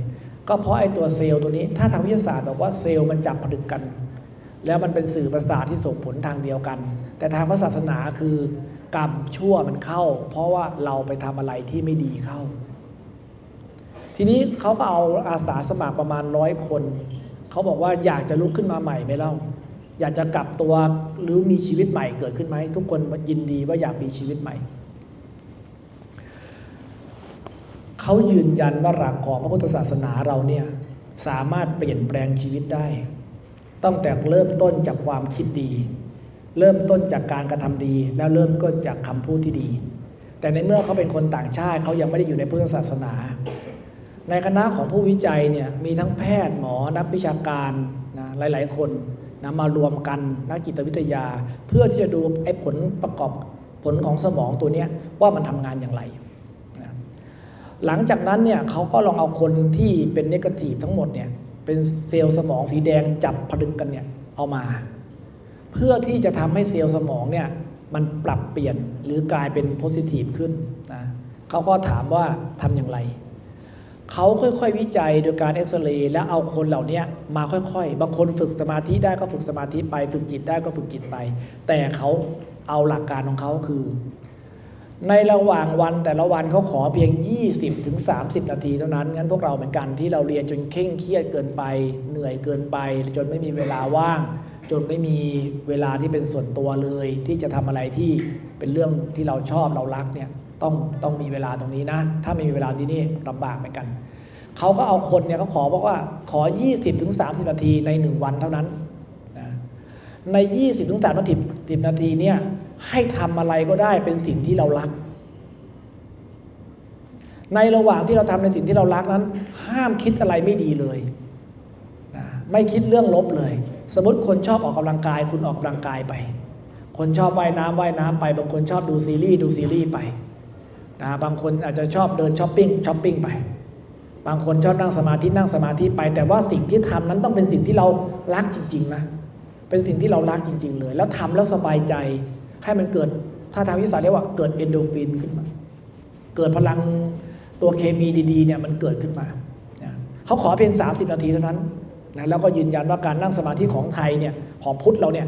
Speaker 2: ก็เพราะไอ้ตัวเซลล์ตัวนี้ถ้าทางวิทยาศาสตร์บอกว่าเซลล์มันจับผลึกกันแล้วมันเป็นสื่อประสาทที่ส่งผลทางเดียวกันแต่ทางพระศาสนาคือกรรมชั่วมันเข้าเพราะว่าเราไปทำอะไรที่ไม่ดีเข้าทีนี้เขาก็เอาอาสาสมัครประมาณ100 คนเขาบอกว่าอยากจะลุกขึ้นมาใหม่ไหมเล่าอยากจะกลับตัวหรือมีชีวิตใหม่เกิดขึ้นไหมทุกคนยินดีว่าอยากมีชีวิตใหม่เขา เขายืนยันว่าหลักของพระพุทธศาสนาเราเนี่ยสามารถเปลี่ยนแปลงชีวิตได้ตั้งแต่เริ่มต้นจากความคิดดีเริ่มต้นจากการกระทำดีแล้วเริ่มต้นจากคำพูดที่ดีแต่ในเมื่อเขาเป็นคนต่างชาติเขายังไม่ได้อยู่ในพุทธศาสนาในคณะของผู้วิจัยเนี่ยมีทั้งแพทย์หมอนักวิชาการนะหลายๆคนนะมารวมกันนักจิตวิทยาเพื่อที่จะดูไอ้ผลประกอบผลของสมองตัวเนี้ยว่ามันทำงานอย่างไรนะหลังจากนั้นเนี่ยเขาก็ลองเอาคนที่เป็นเนกาทีฟทั้งหมดเนี่ยเป็นเซลล์สมองสีแดงจับผนึกกันเนี่ยเอามาเพื่อที่จะทำให้เซลล์สมองเนี่ยมันปรับเปลี่ยนหรือกลายเป็นโพซิทีฟขึ้นนะเขาก็ถามว่าทำอย่างไรเขาค่อยๆวิจัยโดยการเอ็กซเรย์แล้วเอาคนเหล่านี้มาค่อยๆบางคนฝึกสมาธิได้ก็ฝึกสมาธิไปฝึกจิตได้ก็ฝึกจิตไปแต่เขาเอาหลักการของเขาคือในระหว่างวันแต่ละวันเขาขอเพียง 20-30 นาทีเท่านั้นงั้นพวกเราเหมือนกันที่เราเรียนจนเคร่งเครียดเกินไปเหนื่อยเกินไปจนไม่มีเวลาว่างจนไม่มีเวลาที่เป็นส่วนตัวเลยที่จะทำอะไรที่เป็นเรื่องที่เราชอบเรารักเนี่ยต้องมีเวลาตรงนี้นะถ้าไม่มีเวลาที่นี่ลำบากเหมือนกันเขาก็เอาคนเนี่ยเขาขอบอกว่าขอ 20-30 นาทีใน1วันเท่านั้นนะใน 20-30 นาทีเนี่ยให้ทำอะไรก็ได้เป็นสิ่งที่เรารักในระหว่างที่เราทำในสิ่งที่เรารักนั้นห้ามคิดอะไรไม่ดีเลยนะไม่คิดเรื่องลบเลยสมมติคนชอบออกกำลังกายคุณออกกำลังกายไปคนชอบว่ายน้ำไปบางคนชอบดูซีรีส์ไปนะบางคนอาจจะชอบเดินช้อปปิ้งไปบางคนชอบนั่งสมาธิไปแต่ว่าสิ่งที่ทำนั้นต้องเป็นสิ่งที่เรารักจริงๆนะเป็นสิ่งที่เรารักจริงๆเลยแล้วทำแล้วสบายใจให้มันเกิดถ้าทางวิทยาศาสตร์เรียกว่าเกิดเอนโดรฟินขึ้นมาเกิดพลังตัวเคมีดีๆเนี่ยมันเกิดขึ้นมาเขาขอเพียง30 นาทีเท่านั้นนะแล้วก็ยืนยันว่าการนั่งสมาธิของไทยเนี่ยของพุทธเราเนี่ย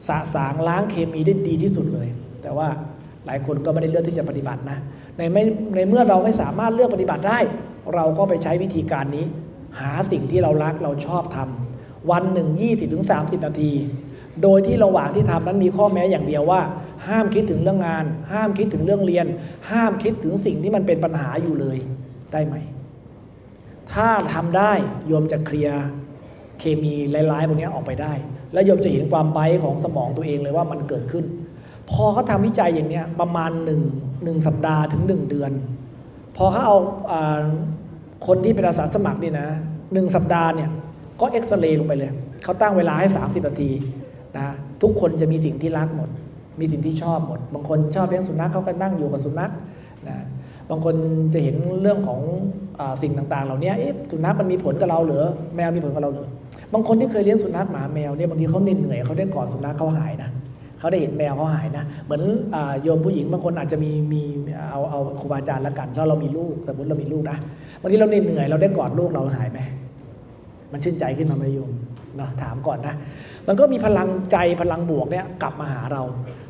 Speaker 2: สะสางล้างเคมีได้ดีที่สุดเลยแต่ว่าหลายคนก็ไม่ได้เลือกที่จะปฏิบัตินะในเมื่อเราไม่สามารถเลือกปฏิบัติได้เราก็ไปใช้วิธีการนี้หาสิ่งที่เรารักเราชอบทำวันหนึ่ง 20-30 นาทีโดยที่ระหว่างที่ทำนั้นมีข้อแม้อย่างเดียวว่าห้ามคิดถึงเรื่องงานห้ามคิดถึงเรื่องเรียนห้ามคิดถึงสิ่งที่มันเป็นปัญหาอยู่เลยได้ไหมถ้าทำได้โยมจะเคลียร์เคมีร้ายๆพวกนี้ออกไปได้แล้วโยมจะเห็นความไบท์ของสมองตัวเองเลยว่ามันเกิดขึ้นพอเขาทำวิจัยอย่างนี้ประมาณ1 สัปดาห์ถึง1 เดือนพอเขาเอาคนที่เป็นอาสาสมัครนี่นะ1 สัปดาห์เนี่ยก็เอ็กซเรย์ลงไปเลยเขาตั้งเวลาให้30 นาทีนะทุกคนจะมีสิ่งที่รักหมดมีสิ่งที่ชอบหมดบางคนชอบเลี้ยงสุนัขเขาก็นั่งอยู่กับสุนัขนะบางคนจะเห็นเรื่องของสิ่งต่างๆเหล่านี้สุนัขมันมีผลกับเราหรือแมวมีผลกับเราหรือบางคนที่เคยเลี้ยงสุนัขหมาแมวเนี่ยบางทีเขาเหนื่อยเขาได้กอดสุนัขเขาหายนะเขาได้เห็นแมวเขาหายนะเหมือนโยมผู้หญิงบางคนอาจจะมีเอาครูบาอาจารย์ละกันเรามีลูกสมมติเรามีลูกนะบางทีเราเหนื่อยเราได้กอดลูกเราหายไหมมันชื่นใจขึ้นมาไหมโยมเนาะถามก่อนนะมันก็มีพลังใจพลังบวกเนี่ยกลับมาหาเรา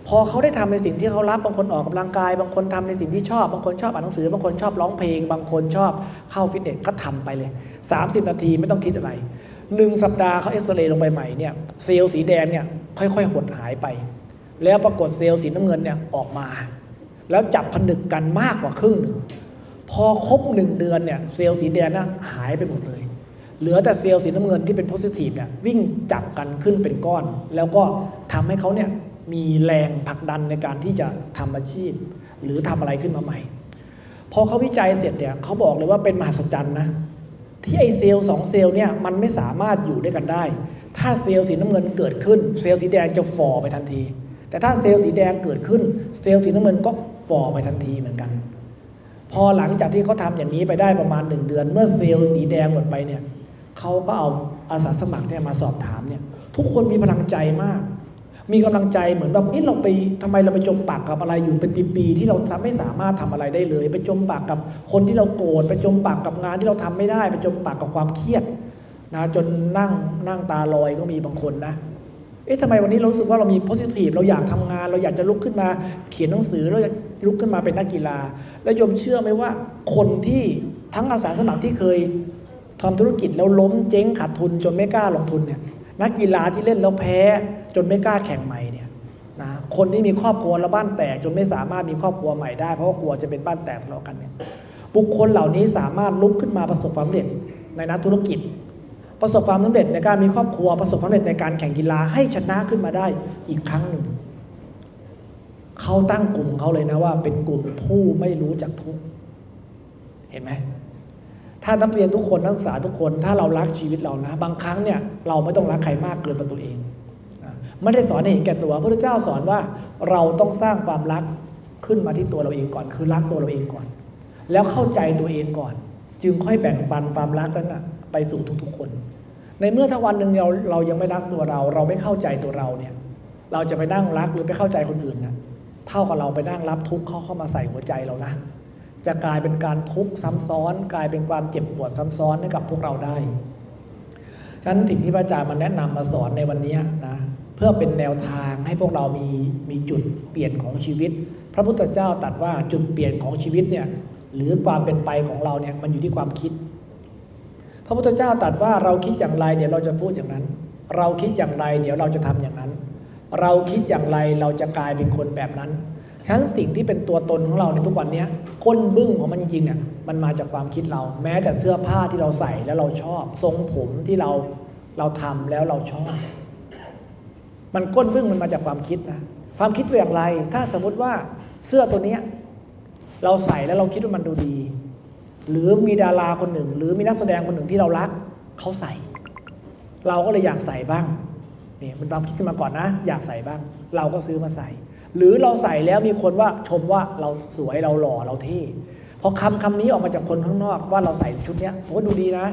Speaker 2: พอเขาได้ทำในสิ่งที่เขารับบางคนออกกำลังกายบางคนทำในสิ่งที่ชอบบางคนชอบอ่านหนังสือบางคนชอบร้องเพลงบางคนชอบเข้าฟิตเนสก็ทำไปเลย30 นาทีไม่ต้องคิดอะไร1 สัปดาห์เขาเอ็กซเรย์ลงไปใหม่เนี่ยเซลล์สีแดงเนี่ยค่อยๆหดหายไปแล้วปรากฏเซลล์สีน้ำเงินเนี่ยออกมาแล้วจับผนึกกันมากกว่าครึ่งหนึ่งพอครบ1 เดือนเนี่ยเซลล์สีแดงน่ะหายไปหมดเลยเหลือแต่เซลล์สีน้ำเงินที่เป็นโพซิทีฟเนี่ยวิ่งจับกันขึ้นเป็นก้อนแล้วก็ทำให้เขาเนี่ยมีแรงผลักดันในการที่จะทำอาชีพหรือทำอะไรขึ้นมาใหม่พอเขาวิจัยเสร็จเนี่ยเขาบอกเลยว่าเป็นมหัศจรรย์นะที่ไอเซลล์2 เซลล์เนี่ยมันไม่สามารถอยู่ด้วยกันได้ถ้าเซลล์สีน้ำเงินเกิดขึ้นเซลล์สีแดงจะฝ่อไปทันทีแต่ถ้าเซลล์สีแดงเกิดขึ้นเซลล์สีน้ำเงินก็ฝ่อไปทันทีเหมือนกันพอหลังจากที่เขาทำอย่างนี้ไปได้ประมาณ1 เดือนเมื่อเซลล์สีแดงหมดไปเนี่ยเขาก็เอาอาสาสมัครเนี่ยมาสอบถามเนี่ยทุกคนมีพลังใจมากมีกำลังใจเหมือนแบบเราไปทำไมเราไปจมปากกับอะไรอยู่เป็นปีๆที่เราไม่สามารถทำอะไรได้เลยไปจมปากกับคนที่เราโกรธไปจมปากกับงานที่เราทำไม่ได้ไปจมปากกับความเครียดนะจนนั่งตาลอยก็มีบางคนนะทำไมวันนี้เรารู้สึกว่าเรามีโพสิทีฟเราอยากทำงานเราอยากจะลุกขึ้นมาเขียนหนังสือเราอยากลุกขึ้นมาเป็นนักกีฬาแล้วโยมเชื่อไหมว่าคนที่ทั้งอาสาสมัครที่เคยทำธุรกิจแล้วล้มเจ๊งขาดทุนจนไม่กล้าลงทุนเนี่ยนักกีฬาที่เล่นแล้วแพ้จนไม่กล้าแข่งใหม่เนี่ยนะคนที่มีครอบครัวแล้วบ้านแตกจนไม่สามารถมีครอบครัวใหม่ได้เพราะว่ากลัวจะเป็นบ้านแตกทะเลาะกันเนี่ย บุคคลเหล่านี้สามารถลุกขึ้นมาประสบความสำเร็จในนักธุรกิจประสบความสำเร็จในการมีครอบครัวประสบความสำเร็จในการแข่งกีฬาให้ชนะขึ้นมาได้อีกครั้งหนึ่งเขาตั้งกลุ่มเขาเลยนะว่าเป็นกลุ่มผู้ไม่รู้จักทุกข์เห็นไหมถ้านักเรียนทุกคนนักศึกษาทุกคนถ้าเรารักชีวิตเรานะบางครั้งเนี่ยเราไม่ต้องรักใครมากเกินตัวเองไม่ได้สอนให้เห็นแก่ตัวพระพุทธเจ้าสอนว่าเราต้องสร้างความรักขึ้นมาที่ตัวเราเองก่อนคือรักตัวเราเองก่อนแล้วเข้าใจตัวเองก่อนจึงค่อยแบ่งปันความรักนั้นนะไปสู่ทุกๆคนในเมื่อถ้าวันหนึ่งเรายังไม่รักตัวเราไม่เข้าใจตัวเราเนี่ยเราจะไปนั่งรักหรือไปเข้าใจคนอื่นนะเท่ากับเราไปนั่งรับทุกข์เข้ามาใส่หัวใจเรานะจะกลายเป็นการทุกข์ซ้ำซ้อนกลายเป็นความเจ็บปวดซ้ำซ้อนให้กับพวกเราได้ฉะนั้นสิ่งที่พระอาจารย์มาแนะนำมาสอนในวันนี้นะเพื่อเป็นแนวทางให้พวกเรามีจุดเปลี่ยนของชีวิตพระพุทธเจ้าตรัสว่าจุดเปลี่ยนของชีวิตเนี่ยหรือความเป็นไปของเราเนี่ยมันอยู่ที่ความคิดพระพุทธเจ้าตรัสว่าเราคิดอย่างไรเดี๋ยวเราจะพูดอย่างนั้นเราคิดอย่างไรเดี๋ยวเราจะทำอย่างนั้นเราคิดอย่างไรเราจะกลายเป็นคนแบบนั้นฉะนั้นสิ่งที่เป็นตัวตนของเราในทุกวันนี้ก้นบึ้งของมันจริงๆเนี่ยมันมาจากความคิดเราแม้แต่เสื้อผ้าที่เราใส่แล้วเราชอบทรงผมที่เราทำแล้วเราชอบมันก้นบึ้งมันมาจากความคิดนะความคิดเป็นอย่างไรถ้าสมมติว่าเสื้อตัวนี้เราใส่แล้วเราคิดว่ามันดูดีหรือมีดาราคนหนึ่งหรือมีนักแสดงคนหนึ่งที่เรารักเขาใส่เราก็เลยอยากใส่บ้างนี่มันความคิดขึ้นมาก่อนนะอยากใส่บ้างเราก็ซื้อมาใส่หรือเราใส่แล้วมีคนว่าชมว่าเราสวยเราหล่อเราเท่พอคำนี้ออกมาจากคนข้างนอกว่าเราใส่ชุดนี้โอ้ดูดีนะ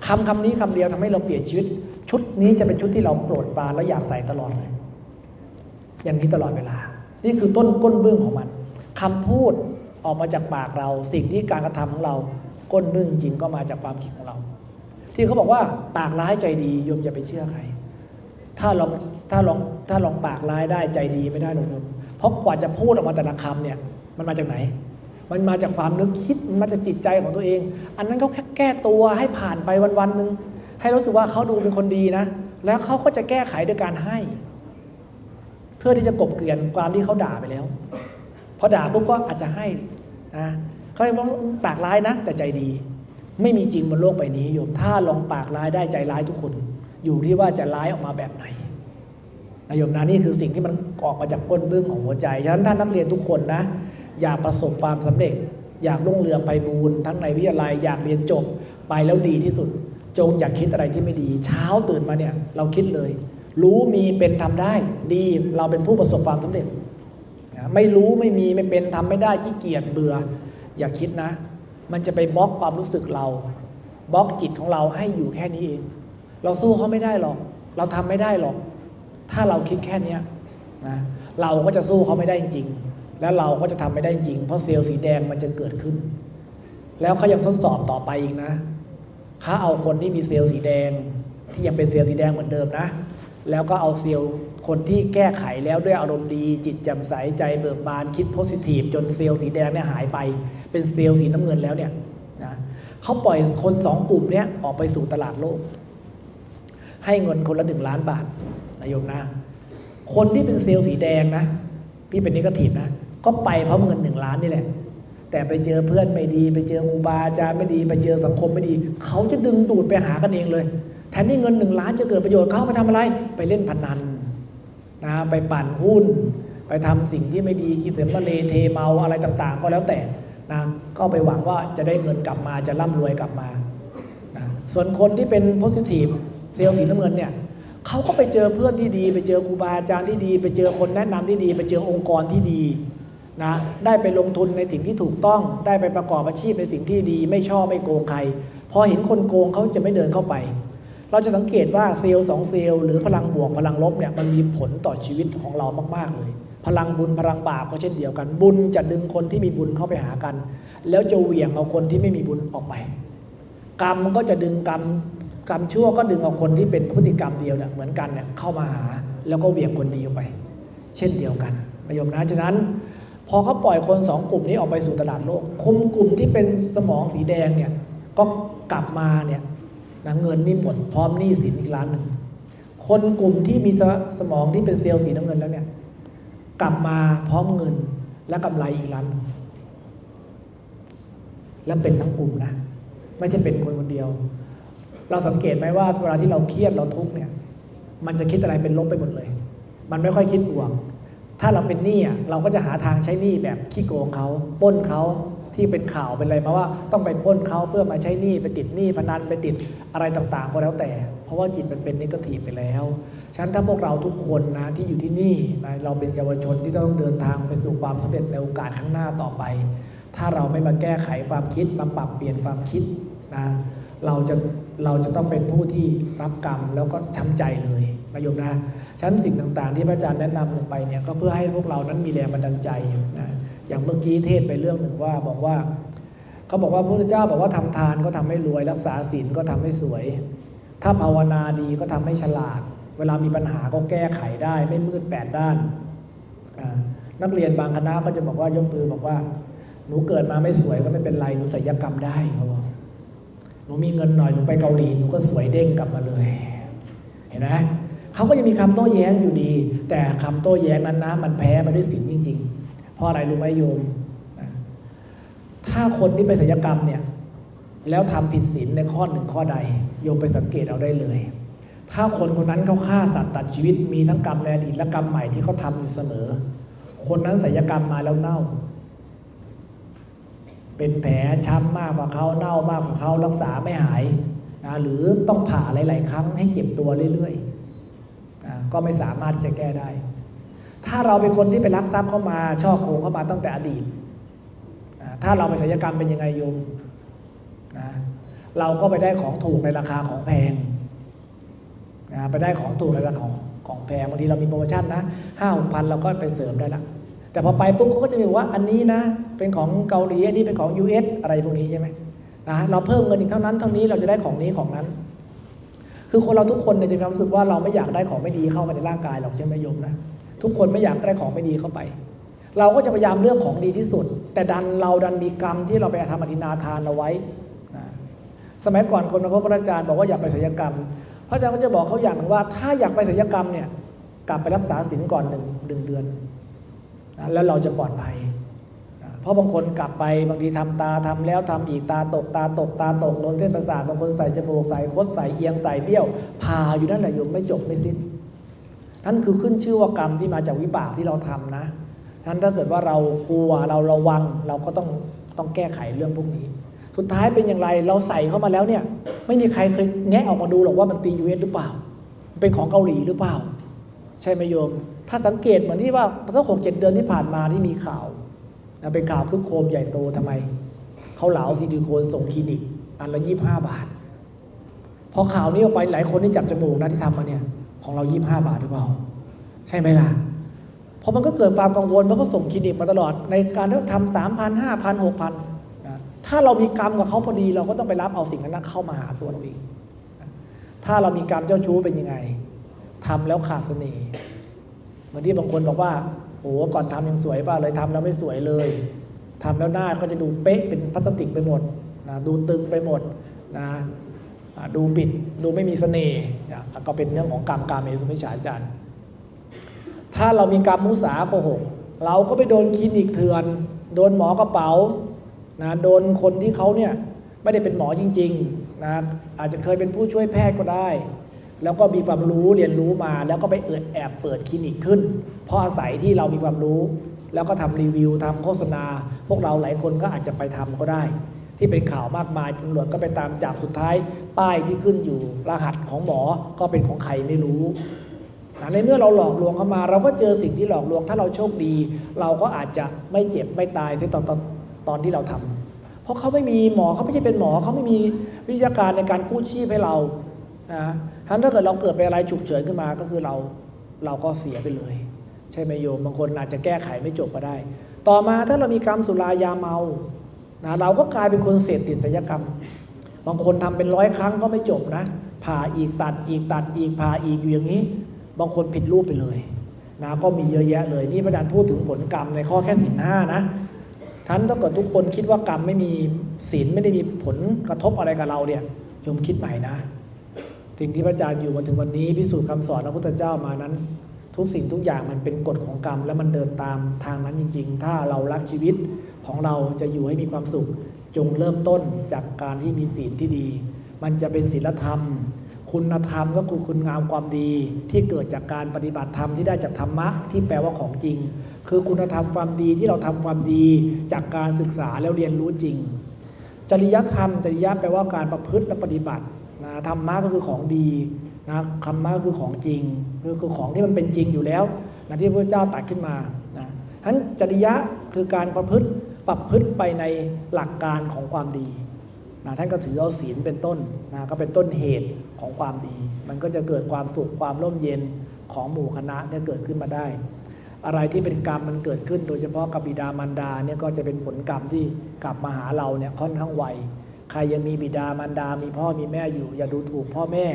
Speaker 2: คำนี้คำเดียวทำให้เราเปลี่ยนชีวิตชุดนี้จะเป็นชุดที่เราโปรดปรานแล้วอยากใส่ตลอดเลยอย่างนี้ตลอดเวลานี่คือต้นก้นเบื้องของมันคำพูดออกมาจากปากเราสิ่งที่การกระทำของเราก้นเบื้องจริงก็มาจากความคิดของเราที่เขาบอกว่าปากร้ายใจดีโยมอย่าไปเชื่อใครถ้าลองปากร้ายได้ใจดีไม่ได้หรอกโยมเพราะกว่าจะพูดออกมาแต่ละคำเนี่ยมันมาจากไหนมันมาจากความนึกคิดมันมาจากจิตใจของตัวเองอันนั้นเขาแค่แก้ตัวให้ผ่านไปวันๆนึงให้รู้สึกว่าเขาดูเป็นคนดีนะแล้วเขาก็จะแก้ไขด้วยการให้เพื่อที่จะกลบเกลื่อนความที่เขาด่าไปแล้วพอด่าปุ๊บก็อาจจะให้นะเขาเรียกว่าปากร้ายนะแต่ใจดีไม่มีจริงบนโลกใบนี้โยมถ้าลองปากร้ายได้ใจร้ายทุกคนอยู่ที่ว่าจะร้ายออกมาแบบไหนนะโยมนะนี่คือสิ่งที่มันออกมาจากก้นบึ้งของหัวใจฉะนั้นท่านนักเรียนทุกคนนะอยากประสบความสำเร็จอยากรุ่งเรืองไปบูรณ์ทั้งในวิทยาลัยอยากเรียนจบไปแล้วดีที่สุดจงอย่าคิดอะไรที่ไม่ดีเช้าตื่นมาเนี่ยเราคิดเลยรู้มีเป็นทำได้ดีเราเป็นผู้ประสบความสำเร็จไม่รู้ไม่มีไม่เป็นทำไม่ได้ขี้เกียจเบื่ออย่าคิดนะมันจะไปบล็อกความรู้สึกเราบล็อกจิตของเราให้อยู่แค่นี้เองเราสู้เขาไม่ได้หรอกเราทำไม่ได้หรอกถ้าเราคิดแค่นี้นะเราก็จะสู้เขาไม่ได้จริงๆแล้วเราก็จะทำไม่ได้จริงเพราะเซลล์สีแดงมันจะเกิดขึ้นแล้วเขายังทดสอบต่อไปอีกนะเขาเอาคนที่มีเซลล์สีแดงที่ยังเป็นเซลล์สีแดงเหมือนเดิมนะแล้วก็เอาเซลล์คนที่แก้ไขแล้วด้วยอารมณ์ดีจิตแจ่มใสใจเบิกบานคิดโพสิทีฟจนเซลล์สีแดงเนี่ยหายไปเป็นเซลล์สีน้ำเงินแล้วเนี่ยนะเขาปล่อยคน2 กลุ่มเนี้ยออกไปสู่ตลาดโลกให้เงินคนละ1 ล้านบาทนายโยมนะคนที่เป็นเซลล์สีแดงนะพี่เป็นนิเกทีฟนะก็ไปเพราะเงิน1 ล้านนี่แหละแต่ไปเจอเพื่อนไม่ดีไปเจอครูบาอาจารย์ไม่ดีไปเจอสังคมไม่ดีเขาจะดึงดูดไปหากันเองเลยแทนที่เงิน1 ล้านจะเกิดประโยชน์เขาไปทำอะไรไปเล่นพนันนะไปปั่นหุ้นไปทำสิ่งที่ไม่ดีกินเสพเลเทเมาอะไรต่างๆก็แล้วแต่นะก็ไปหวังว่าจะได้เงินกลับมาจะร่ำรวยกลับมานะส่วนคนที่เป็นโพสิทีฟเซลล์สีน้ำเงินเนี่ยเขาก็ไปเจอเพื่อนที่ดีไปเจอครูบาอาจารย์ที่ดีไปเจอคนแนะนำที่ดีไปเจอองค์กรที่ดีนะได้ไปลงทุนในสิ่งที่ถูกต้องได้ไปประกอบอาชีพในสิ่งที่ดีไม่ชอบไม่โกงใครพอเห็นคนโกงเขาจะไม่เดินเข้าไปเราจะสังเกตว่าเซลล์2 เซลล์หรือพลังบวกพลังลบเนี่ยมันมีผลต่อชีวิตของเรามากๆเลยพลังบุญพลังบาปก็เช่นเดียวกันบุญจะดึงคนที่มีบุญเข้าไปหากันแล้วจะเหวี่ยงเอาคนที่ไม่มีบุญออกไปกรรมก็จะดึงกรรมชั่วก็ดึงเอาคนที่เป็นพฤติกรรมเดียวเนี่ยเหมือนกันเนี่ยเข้ามาหาแล้วก็เหวี่ยงคนดีออกไปเช่นเดียวกันโยมนะฉะนั้นพอเขาปล่อยคน2 กลุ่มนี้ออกไปสู่ตลาดโลกคุมกลุ่มที่เป็นสมองสีแดงเนี่ยก็กลับมาเนี่ยนะเงินนี่หมดพร้อมหนี้สินอีก1 ล้านคนกลุ่มที่มีสมองที่เป็นเซลล์สีน้ำเงินแล้วเนี่ยกลับมาพร้อมเงินและกำไรอีก1 ล้าน และเป็นทั้งกลุ่มนะไม่ใช่เป็นคนคนเดียวเราสังเกตไหมว่าเวลาที่เราเครียดเราทุกข์เนี่ยมันจะคิดอะไรเป็นลบไปหมดเลยมันไม่ค่อยคิดบวกถ้าเราเป็นหนี้เราก็จะหาทางใช้หนี้แบบขี้โกงเขาปล้นเขาที่เป็นข่าวเป็นอะไรมาว่าต้องไปปล้นเขาเพื่อมาใช้หนี้ไปติดหนี้พนันไปติดอะไรต่างๆก็แล้วแต่เพราะว่าจิตมันเป็นนิเกทีฟไปแล้วฉะนั้นถ้าพวกเราทุกคนนะที่อยู่ที่นี่นะเราเป็นเยาวชนที่ต้องเดินทางไปสู่ความสำเร็จในโอกาสข้างหน้าต่อไปถ้าเราไม่มาแก้ไขความคิดมาปรับเปลี่ยนความคิดนะเราจะต้องเป็นผู้ที่รับกรรมแล้วก็ช้ำใจเลยนะโยมนะฉะนั้นสิ่งต่างๆที่พระอาจารย์แนะนำลงไปเนี่ยก็เพื่อให้พวกเรานั้นมีแรงบันดาลใจนะอย่างเมื่อกี้เทศไปเรื่องหนึ่งว่าบอกว่าเขาบอกว่าพระพุทธเจ้าบอกว่าทำทานก็ทำให้รวยรักษาศีลก็ทำให้สวยถ้าภาวนาดีก็ทำให้ฉลาดเวลามีปัญหาก็แก้ไขได้ไม่มืดแปดด้านนักเรียนบางคณะก็จะบอกว่ายกมือบอกว่าหนูเกิดมาไม่สวยก็ไม่เป็นไรหนูศัลยกรรมได้เขาบอกหนูมีเงินหน่อยหนูไปเกาหลีหนูก็สวยเด้งกลับมาเลยเห็นไหมเขาก็ยังมีคำโต้แย้งอยู่ดีแต่คำโต้แย้งนั้นนะมันแพ้มาด้วยศีลจริงๆเพราะอะไรรู้ไหมโยมถ้าคนที่ไปศัลยกรรมเนี่ยแล้วทำผิดศีลในข้อหนึ่งข้อใดโยมไปสังเกตเอาได้เลยถ้าคนคนนั้นเขาฆ่าสัตว์ตัดชีวิตมีทั้งกรรมในอดีตและกรรมใหม่ที่เขาทำอยู่เสมอคนนั้นศัลยกรรมมาแล้วเน่าเป็นแผลช้ำมากกว่าเขาเน่ามากกว่าเขารักษาไม่หายนะหรือต้องผ่าหลายๆครั้งให้เจ็บตัวเรื่อยๆก็ไม่สามารถจะแก้ได้ถ้าเราเป็นคนที่ไปลักทรัพย์เข้ามาช่อโกงเข้ามาตั้งแต่อดีตถ้าเราไปศัลยกรรมเป็นยังไงโยมนะเราก็ไปได้ของถูกในราคาของแพงไปได้ของถูกในราคาของแพงบางทีเรามีโปรโมชั่นนะ5-6 พันเราก็ไปเสริมได้ละแต่พอไปปุ๊บเขาก็จะบอกว่าอันนี้นะเป็นของเกาหลีอันนี้เป็นของ US อะไรพวกนี้ใช่ไหมนะเราเพิ่มเงินอีกเท่านั้นเท่านี้เราจะได้ของนี้ของนั้นคือคนเราทุกคนเนี่ยจะมีความรู้สึกว่าเราไม่อยากได้ของไม่ดีเข้ามาในร่างกายหรอกใช่ไหมโยมนะทุกคนไม่อยากได้ของไม่ดีเข้าไปเราก็จะพยายามเลือกของดีที่สุดแต่เราดันมีกรรมที่เราไปทำอธินาทานเอาไว้นะสมัยก่อนคนมาพบพระอาจารย์บอกว่าอยากไปศัลยกรรมพระอาจารย์ก็จะบอกเขาอย่างหนึ่งว่าถ้าอยากไปศัลยกรรมเนี่ยกลับไปรักษาศีลก่อนหนึ่งเดือนนะแล้วเราจะปลอดภัยนะเพราะบางคนกลับไปบางทีทำตาทำแล้วทำอีกตาตกโดนเส้นประสาทบางคนใส่จมูกใส่คดใส่เอียงใส่เบี้ยวผ่าอยู่นั่นแหละโยมไม่จบไม่สิ้นนั่นคือขึ้นชื่อว่ากรรมที่มาจากวิบากที่เราทำนะนั้นถ้าเกิดว่าเรากลัวเราระวังเราก็ต้องแก้ไขเรื่องพวกนี้สุดท้ายเป็นอย่างไรเราใส่เข้ามาแล้วเนี่ยไม่มีใครเคยแงะออกมาดูหรอกว่ามันตี US หรือเปล่าเป็นของเกาหลีหรือเปล่าใช่ไหมโยมถ้าสังเกตเหมือนที่ว่าตั้ง6-7 เดือนที่ผ่านมาที่มีข่าวเป็นข่าวคึกโครมใหญ่โตทำไมเขาเหลาซิลิโคนส่งคลินิกอันละ25 บาทพอข่าวนี้ออกไปหลายคนที่จับจมูกนะที่ทำมาเนี่ยของเรา25 บาทหรือเปล่าใช่ไหมล่ะพอมันก็เกิดความกังวลมันก็ส่งคลินิกมาตลอดในการที่ทำ 3,000 5,000 6,000 นะถ้าเรามีกรรมกับเขาพอดีเราก็ต้องไปรับเอาสิ่งนั้นเข้ามาหาตัวเราเองถ้าเรามีกรรมเจ้าชู้เป็นยังไงทำแล้วขาดเสน่ห์เหมือนที่บางคนบอกว่าโอ้ก่อนทำยังสวยป่ะเลยทำแล้วไม่สวยเลยทำแล้วหน้าก็จะดูเป๊ะเป็นพลาสติกไปหมดนะดูตึงไปหมดนะดูบิดดูไม่มีเสน่ห์ก็เป็นเรื่องของกรรมกาเมสุมิจฉาจารถ้าเรามีกรรมมุสาโกหกเราก็ไปโดนคลินิกเถื่อนโดนหมอกระเป๋านะโดนคนที่เขาเนี่ยไม่ได้เป็นหมอจริงๆนะอาจจะเคยเป็นผู้ช่วยแพทย์ก็ได้แล้วก็มีความรู้เรียนรู้มาแล้วก็ไปแอบเปิดคลินิกขึ้นเพราะอาศัยที่เรามีความรู้แล้วก็ทำรีวิวทำโฆษณาพวกเราหลายคนก็อาจจะไปทำก็ได้ที่เป็นข่าวมากมายตำรวจก็ไปตามจับสุดท้ายป้ายที่ขึ้นอยู่รหัสของหมอก็เป็นของใครไม่รู้ในเมื่อเราหลอกลวงเข้ามาเราก็เจอสิ่งที่หลอกลวงถ้าเราโชคดีเราก็อาจจะไม่เจ็บไม่ตายในตอนที่เราทำเพราะเขาไม่มีหมอเขาไม่ใช่เป็นหมอเขาไม่มีวิทยาการในการกู้ชีพให้เราถ้าเกิดเราเกิดไปอะไรฉุกเฉินขึ้นมาก็คือเราก็เสียไปเลยใช่ไหมโยมบางคนอาจจะแก้ไขไม่จบก็ได้ต่อมาถ้าเรามีกรรมสุรายาเมาเราก็กลายเป็นคนเสพติดศัลยกรรมบางคนทำเป็น100 ครั้งก็ไม่จบนะผ่าอีกตัดอีกผ่าอีกอยู่อย่างนี้บางคนผิดรูปไปเลยก็มีเยอะแยะเลยนี่พระอาจารย์พูดถึงผลกรรมในข้อแค่ศีล 5นะท่านถ้าเกิดทุกคนคิดว่ากรรมไม่มีศีลไม่ได้มีผลกระทบอะไรกับเราเนี่ยโยมคิดใหม่นะสิ่งที่พระอาจารย์อยู่มาถึงวันนี้พิสูจน์คำสอนพระพุทธเจ้ามานั้นทุกสิ่งทุกอย่างมันเป็นกฎของกรรมและมันเดินตามทางนั้นจริงๆถ้าเรารักชีวิตของเราจะอยู่ให้มีความสุข จงเริ่มต้นจากการที่มีศีลที่ดี มันจะเป็นศีลธรรมคุณธรรมก็คือคุณงามความดีที่เกิดจากการปฏิบัติธรรมที่ได้จากธรรมะที่แปลว่าของจริงคือคุณธรรมความดีที่เราทำความดีจากการศึกษาแล้วเรียนรู้จริงจริยธรรมจริยะแปลว่าการประพฤติและปฏิบัตินะธรรมะก็คือของดีนะธรรมะก็คือของจริงคือของที่มันเป็นจริงอยู่แล้วนะที่พระเจ้าตรัสขึ้นมานะฉะนั้นจริยะคือการประพฤติไปในหลักการของความดีนะท่านก็ถือเอาศีลเป็นต้นนะก็เป็นต้นเหตุของความดีมันก็จะเกิดความสุขความร่มเย็นของหมู่คณะเนี่ยเกิดขึ้นมาได้อะไรที่เป็นกรรมมันเกิดขึ้นโดยเฉพาะกับบิดามารดาเนี่ยก็จะเป็นผลกรรมที่กลับมาหาเราเนี่ยค่อนข้างไวใครยังมีบิดามารดามีพ่อมีแม่อยู่อย่าดูถูกพ่อแม่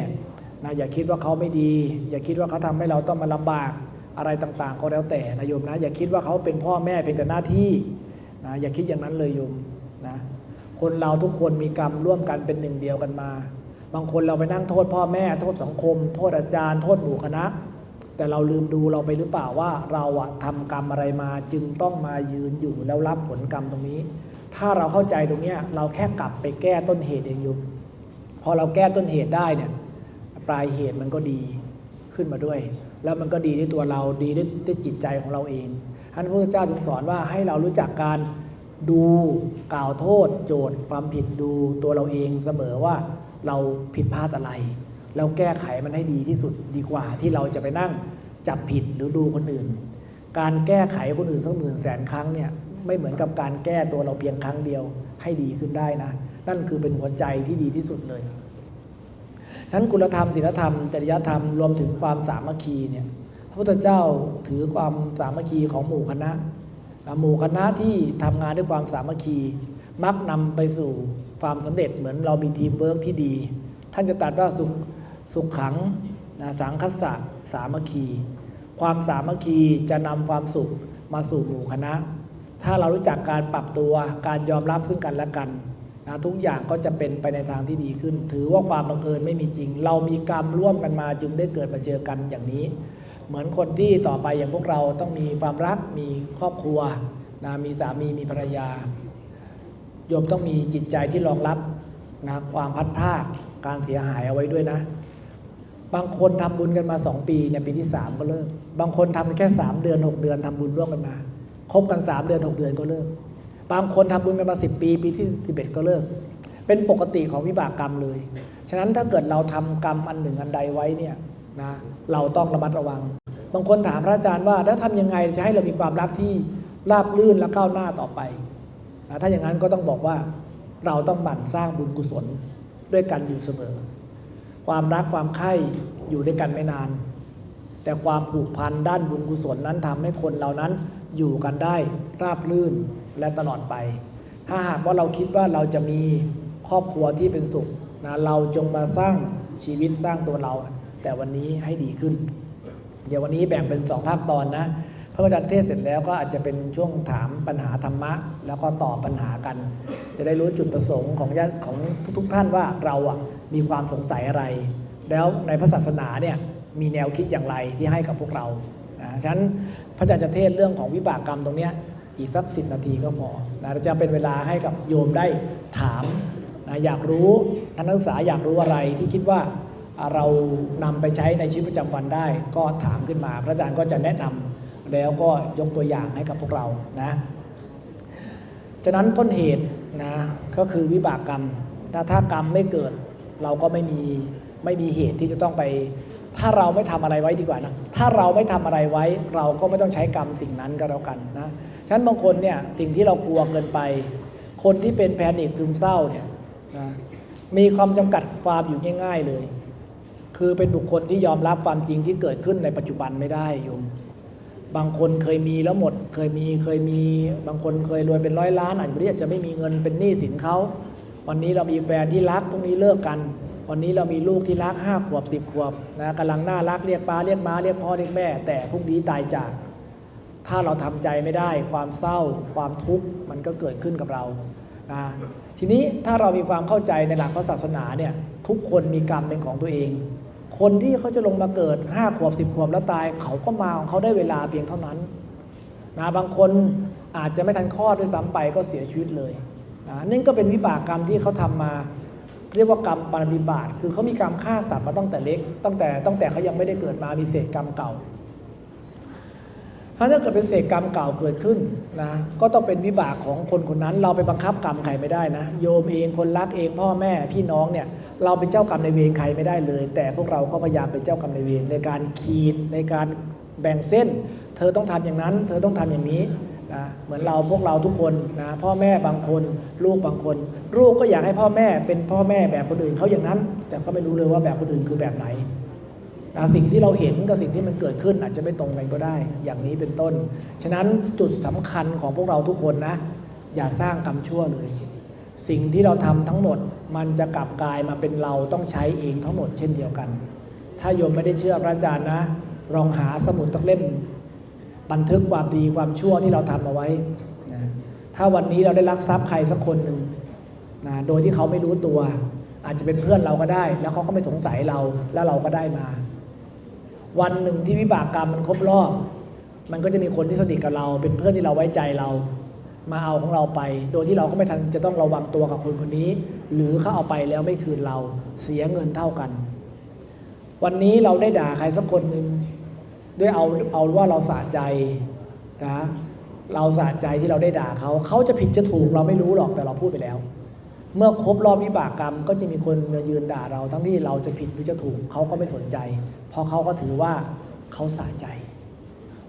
Speaker 2: นะอย่าคิดว่าเขาไม่ดีอย่าคิดว่าเขาทำให้เราต้องมาลำบากอะไรต่างๆก็แล้วแต่นะโยมนะอย่าคิดว่าเขาเป็นพ่อแม่เป็นแต่หน้าที่นะอย่าคิดอย่างนั้นเลยโยมนะคนเราทุกคนมีกรรมร่วมกันเป็นหนึ่งเดียวกันมาบางคนเราไปนั่งโทษพ่อแม่โทษสังคมโทษอาจารย์โทษหมู่คณะแต่เราลืมดูเราไปหรือเปล่าว่าเราทำกรรมอะไรมาจึงต้องมายืนอยู่แล้วรับผลกรรมตรงนี้ถ้าเราเข้าใจตรงนี้เราแค่กลับไปแก้ต้นเหตุเองโยมพอเราแก้ต้นเหตุได้เนี่ยปลายเหตุมันก็ดีขึ้นมาด้วยแล้วมันก็ดีด้วยตัวเราดีด้วยจิตใจของเราเองท่านพระพุทธเจ้าจึงสอนว่าให้เรารู้จักการดูกล่าวโทษโจทย์ความผิดดูตัวเราเองเสมอว่าเราผิดพลาดอะไรเราแก้ไขมันให้ดีที่สุดดีกว่าที่เราจะไปนั่งจับผิดหรือดูคนอื่นการแก้ไขคนอื่นสัก10,000 ครั้งเนี่ยไม่เหมือนกับการแก้ตัวเราเพียงครั้งเดียวให้ดีขึ้นได้นะนั่นคือเป็นหัวใจที่ดีที่สุดเลยฉะนั้นคุณธรรมศีลธรรมจริยธรรมรวมถึงความสามัคคีเนี่ยพระพุทธเจ้าถือความสามัคคีของหมู่คณะที่ทำงานด้วยความสามัคคีมักนำไปสู่ความสำเร็จเหมือนเรามีทีมเวิร์กที่ดีท่านจะตรัสว่าสุขขังสังคัสสะสามัคคีความสามัคคีจะนำความสุขมาสู่หมู่คณะถ้าเรารู้จักการปรับตัวการยอมรับซึ่งกันและกันทุกอย่างก็จะเป็นไปในทางที่ดีขึ้นถือว่าความบังเอิญไม่มีจริงเรามีกรรมร่วมกันมาจึงได้เกิดมาเจอกันอย่างนี้เหมือนคนที่ต่อไปอย่างพวกเราต้องมีความรักมีครอบครัวมีสามีมีภรรยาโยมต้องมีจิตใจที่รองรับความพัดพลาดการเสียหายเอาไว้ด้วยนะบางคนทำบุญกันมา2 ปีเนี่ยปีที่3ก็เลิกบางคนทำแค่3 เดือน6 เดือนทำบุญร่วมกันมาคบกัน3 เดือน6 เดือนก็เลิกบางคนทำบุญกันมา10 ปีปีที่11ก็เลิกเป็นปกติของวิบากกรรมเลยฉะนั้นถ้าเกิดเราทำกรรมอันหนึ่งอันใดไว้เนี่ยนะเราต้องระมัดระวังบางคนถามพระอาจารย์ว่าแล้วทำยังไงจะให้เรามีความรักที่ราบรื่นและก้าวหน้าต่อไปถ้าอย่างนั้นก็ต้องบอกว่าเราต้องหมั่นสร้างบุญกุศลด้วยกันอยู่เสมอความรักความใคร่อยู่ด้วยกันไม่นานแต่ความผูกพันด้านบุญกุศลนั้นทำให้คนเหล่านั้นอยู่กันได้ราบรื่นและตลอดไปถ้าหากว่าเราคิดว่าเราจะมีครอบครัวที่เป็นสุขเราจงมาสร้างชีวิตสร้างตัวเราแต่วันนี้ให้ดีขึ้นเดี๋ยววันนี้แบ่งเป็น2 ภาคตอนนะพระอาจารย์เทศเสร็จแล้วก็อาจจะเป็นช่วงถามปัญหาธรรมะแล้วก็ตอบปัญหากันจะได้รู้จุดประสงค์ของญาติของทุกท่านว่าเรามีความสงสัยอะไรแล้วในพระศาสนาเนี่ยมีแนวคิดอย่างไรที่ให้กับพวกเราฉะนั้นพระอาจารย์จะเทศเรื่องของวิบากกรรมตรงนี้อีกสัก10 นาทีก็พอจะเป็นเวลาให้กับโยมได้ถามอยากรู้นักศึกษาอยากรู้อะไรที่คิดว่าเรานำไปใช้ในชีวิตประจำวันได้ก็ถามขึ้นมาพระอาจารย์ก็จะแนะนำแล้วก็ยกตัวอย่างให้กับพวกเรานะฉะนั้นต้นเหตุก็คือวิบากกรรมถ้ากรรมไม่เกิดเราก็ไม่มีเหตุที่จะต้องไปถ้าเราไม่ทำอะไรไว้ดีกว่านะถ้าเราไม่ทำอะไรไว้เราก็ไม่ต้องใช้กรรมสิ่งนั้นก็แล้วกันนะฉะนั้นบางคนเนี่ยสิ่งที่เรากลัวเกินไปคนที่เป็นแพนิคซึมเศร้าเนี่ยมีความจำกัดความอยู่ง่ายๆเลยคือเป็นบุคคลที่ยอมรับความจริงที่เกิดขึ้นในปัจจุบันไม่ได้โยมบางคนเคยมีแล้วหมดเคยมีบางคนเคยรวยเป็น100 ล้านอาจจะไม่มีเงินเป็นหนี้สินเขาวันนี้เรามีแฟนที่รักพรุ่งนี้เลิกกันวันนี้เรามีลูกที่รัก5 ขวบ10 ขวบกำลังน่ารักเรียกป้าเรียกม้าเรียกพ่อเรียกแม่แต่พรุ่งนี้ตายจากถ้าเราทำใจไม่ได้ความเศร้าความทุกข์มันก็เกิดขึ้นกับเราทีนี้ถ้าเรามีความเข้าใจในหลักพระศาสนาเนี่ยทุกคนมีกรรมเป็นของตัวเองคนที่เขาจะลงมาเกิด5 ขวบ10 ขวบแล้วตายเขาก็มาของเขาได้เวลาเพียงเท่านั้นบางคนอาจจะไม่ทันคลอดด้วยซ้ำไปก็เสียชีวิตเลย นั่นก็เป็นวิบากกรรมที่เขาทำมาเรียกว่ากรรมปาณิบาตคือเขามีกรรมฆ่าสัตว์มาตั้งแต่เล็กตั้งแต่เขายังไม่ได้เกิดมามีเศษกรรมเก่าถ้าเกิดเป็นเศษกรรมเก่าเกิดขึ้นนะก็ต้องเป็นวิบากของคนคนนั้นเราไปบังคับกรรมใครไม่ได้นะโยมเองคนรักเองพ่อแม่พี่น้องเนี่ยเราเป็นเจ้ากรรมนายเวรใครไม่ได้เลยแต่พวกเราก็พยายามเป็นเจ้ากรรมนายเวรในการขีดในการแบ่งเส้นเธอต้องทำอย่างนั้นเธอต้องทำอย่างนี้นะเหมือนพวกเราทุกคนนะพ่อแม่บางคนลูกบางคนลูกก็อยากให้พ่อแม่เป็นพ่อแม่แบบคนอื่นเขาอย่างนั้นแต่ก็ไม่รู้เลยว่าแบบคนอื่นคือแบบไหนสิ่งที่เราเห็นกับสิ่งที่มันเกิดขึ้นอาจจะไม่ตรงกันก็ได้อย่างนี้เป็นต้นฉะนั้นจุดสำคัญของพวกเราทุกคนนะอย่าสร้างกรรมชั่วเลยสิ่งที่เราทำทั้งหมดมันจะกลับกลายมาเป็นเราต้องใช้เองทั้งหมดเช่นเดียวกันถ้าโยมไม่ได้เชื่อพระอาจารย์นะลองหาสมุดสักเล่มบันทึกความดีความชั่วที่เราทำเอาไว้นะถ้าวันนี้เราได้ลักทรัพย์ใครสักคนหนึ่งนะโดยที่เขาไม่รู้ตัวอาจจะเป็นเพื่อนเราก็ได้แล้วเขาก็ไม่สงสัยเราแล้วเราก็ได้มาวันหนึ่งที่วิบากกรรมมันครบรอบมันก็จะมีคนที่สนิทกับเราเป็นเพื่อนที่เราไว้ใจเรามาเอาของเราไปโดยที่เราก็ไม่ทันจะต้องระวังตัวกับคนคนนี้หรือเขาเอาไปแล้วไม่คืนเราเสียเงินเท่ากันวันนี้เราได้ด่าใครสักคนหนึ่งด้วยเอาว่าเราสะใจนะเราสะใจที่เราได้ด่าเขาจะผิดจะถูกเราไม่รู้หรอกแต่เราพูดไปแล้วเมื่อครบรอบวิบากกรรมก็จะมีคนมายืนด่าเราทั้งที่เราจะผิดหรือจะถูกเขาก็ไม่สนใจเพราะเขาก็ถือว่าเขาสะใจ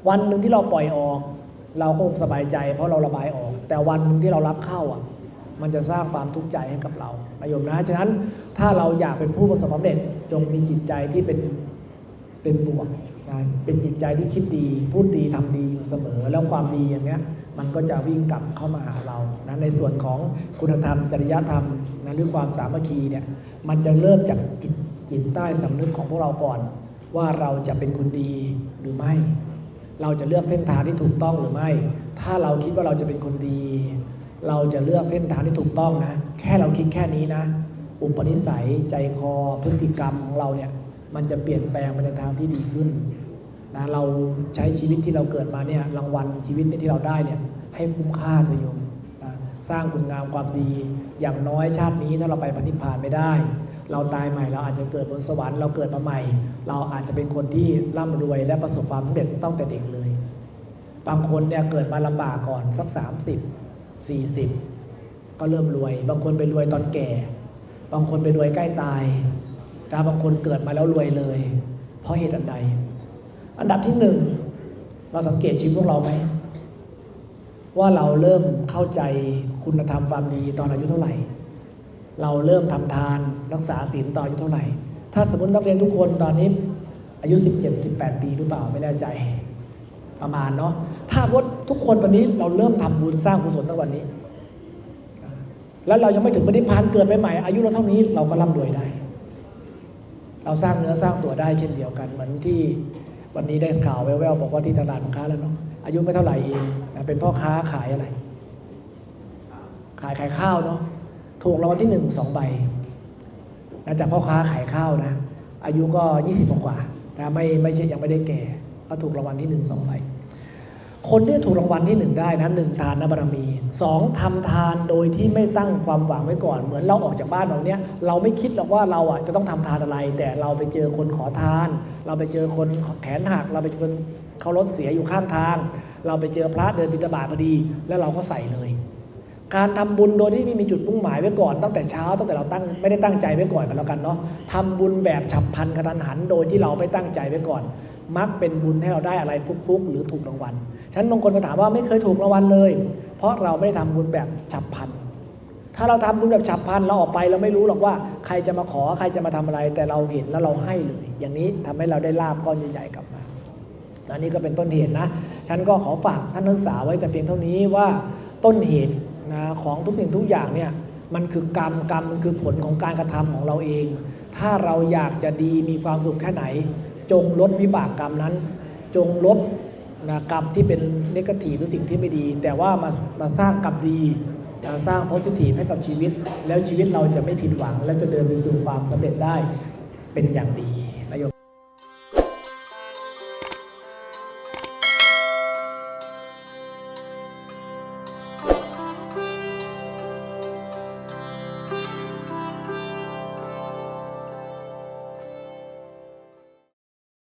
Speaker 2: วันหนึ่งที่เราปล่อยออกเราก็สบายใจเพราะเราระบายออกแต่วันหนึ่งที่เรารับเข้ามันจะสร้างความทุกข์ใจให้กับเราโยมนะฉะนั้นถ้าเราอยากเป็นผู้ประสบความสำเร็จจงมีจิตใจที่เป็นบวกนะเป็นจิตใจที่คิดดีพูดดีทำดีอยู่เสมอแล้วความดีอย่างเนี้ยมันก็จะวิ่งกลับเข้ามาหาเรานะในส่วนของคุณธรรมจริยธรรมนะหรือความสามัคคีเนี่ยมันจะเริ่มจากจิตใต้สำนึกของพวกเราก่อนว่าเราจะเป็นคนดีหรือไม่เราจะเลือกเส้นทางที่ถูกต้องหรือไม่ถ้าเราคิดว่าเราจะเป็นคนดีเราจะเลือกเส้นทางที่ถูกต้องนะแค่เราคิดแค่นี้นะอุปนิสัยใจคอพฤติกรรมของเราเนี่ยมันจะเปลี่ยนแปลงไปในทางที่ดีขึ้นนะเราใช้ชีวิตที่เราเกิดมาเนี่ยรางวัลชีวิตที่เราได้เนี่ยให้คุ้มค่าเถอะโยมนะสร้างคุณงามความดีอย่างน้อยชาตินี้ถ้าเราไปนิพพานไม่ได้เราตายใหม่เราอาจจะเกิดบนสวรรค์เราเกิดมาใหม่เราอาจจะเป็นคนที่ร่ำรวยและประสบความสำเร็จตั้งแต่เด็กเลยบางคนเนี่ยเกิดมาลำบากก่อนสัก30-40ก็เริ่มรวยบางคนไปรวยตอนแก่บางคนไปรวยใกล้ตายแต่บางคนเกิดมาแล้วรวยเลยเพราะเหตุอันใดอันดับที่1เราสังเกตชีวิตพวกเราไหมว่าเราเริ่มเข้าใจคุณธรรมความดีตอนอายุเท่าไหร่เราเริ่มทำทานรักษาศีลตอนอายุเท่าไหร่ถ้าสมมตินักเรียนทุกคนตอนนี้อายุ17-18 ปีหรือเปล่าไม่แน่ใจประมาณเนาะถ้าว่าทุกคนวันนี้เราเริ่มทำบุญสร้างกุศลตั้งวันนี้แล้วเรายังไม่ถึงปณิพพานเกิดใหม่อายุเราเท่านี้เราก็ร่ำรวยได้เราสร้างเนื้อสร้างตัวได้เช่นเดียวกันเหมือนที่วันนี้ได้ข่าวแว่วๆบอกว่าที่ตลาดค้าแล้วเนาะอายุไม่เท่าไหร่เองเป็นพ่อค้าขายอะไรขายข้าวเนาะถูกรางวัลที่1 2 ใบนะจากพ่อค้าขายข้าวนะอายุก็20 กว่านะไม่ใช่ยังไม่ได้แก่ก็ถูกรางวัลที่1 2 ใบคนที่ถูกรางวัลที่1ได้นะ1ทานบารมี2ทำทานโดยที่ไม่ตั้งความหวังไว้ก่อนเหมือนเราออกจากบ้านเราเนี้ยเราไม่คิดหรอกว่าเราจะต้องทำทานอะไรแต่เราไปเจอคนขอทานเราไปเจอคนแขนหักเราไปเจอคนเขารถเสียอยู่ข้างทางเราไปเจอพระเดินบิณฑบาตพอดีแล้วเราก็ใส่เลยการทำบุญโดยที่ไม่มีจุดมุ่งหมายไว้ก่อนตั้งแต่เช้าตั้งแต่เราไม่ได้ตั้งใจไว้ก่อนกันแล้วกันเนาะทำบุญแบบฉับพลันกระทันหันโดยที่เราไม่ตั้งใจไว้ก่อนมักเป็นบุญให้เราได้อะไรฟุกๆหรือถูกรางวัลฉะนั้นบางคนมาถามว่าไม่เคยถูกรางวัลเลยเพราะเราไม่ได้ทำบุญแบบฉับพลันถ้าเราทำบุญแบบฉับพลันเราออกไปเราไม่รู้หรอกว่าใครจะมาขอใครจะมาทำอะไรแต่เราเห็นแล้วเราให้เลยอย่างนี้ทำให้เราได้ลาภก้อนใหญ่ๆกลับมาอันนี้ก็เป็นต้นเหตุนะฉันก็ขอฝากท่านนักศึกษาไว้แต่เพียงเท่านี้ว่าต้นเหตุนะของทุกสิ่งทุกอย่างเนี่ยมันคือกรรมมันคือผลของการกระทำของเราเองถ้าเราอยากจะดีมีความสุขแค่ไหนจงลดวิบากกรรมนั้นจงลดกรรมที่เป็นเนกาทีฟหรือสิ่งที่ไม่ดีแต่ว่ามาสร้างกรรมดีสร้างโพสิทีฟให้กับชีวิตแล้วชีวิตเราจะไม่ผิดหวังและจะเดินไปสู่ความสำเร็จได้เป็นอย่างดี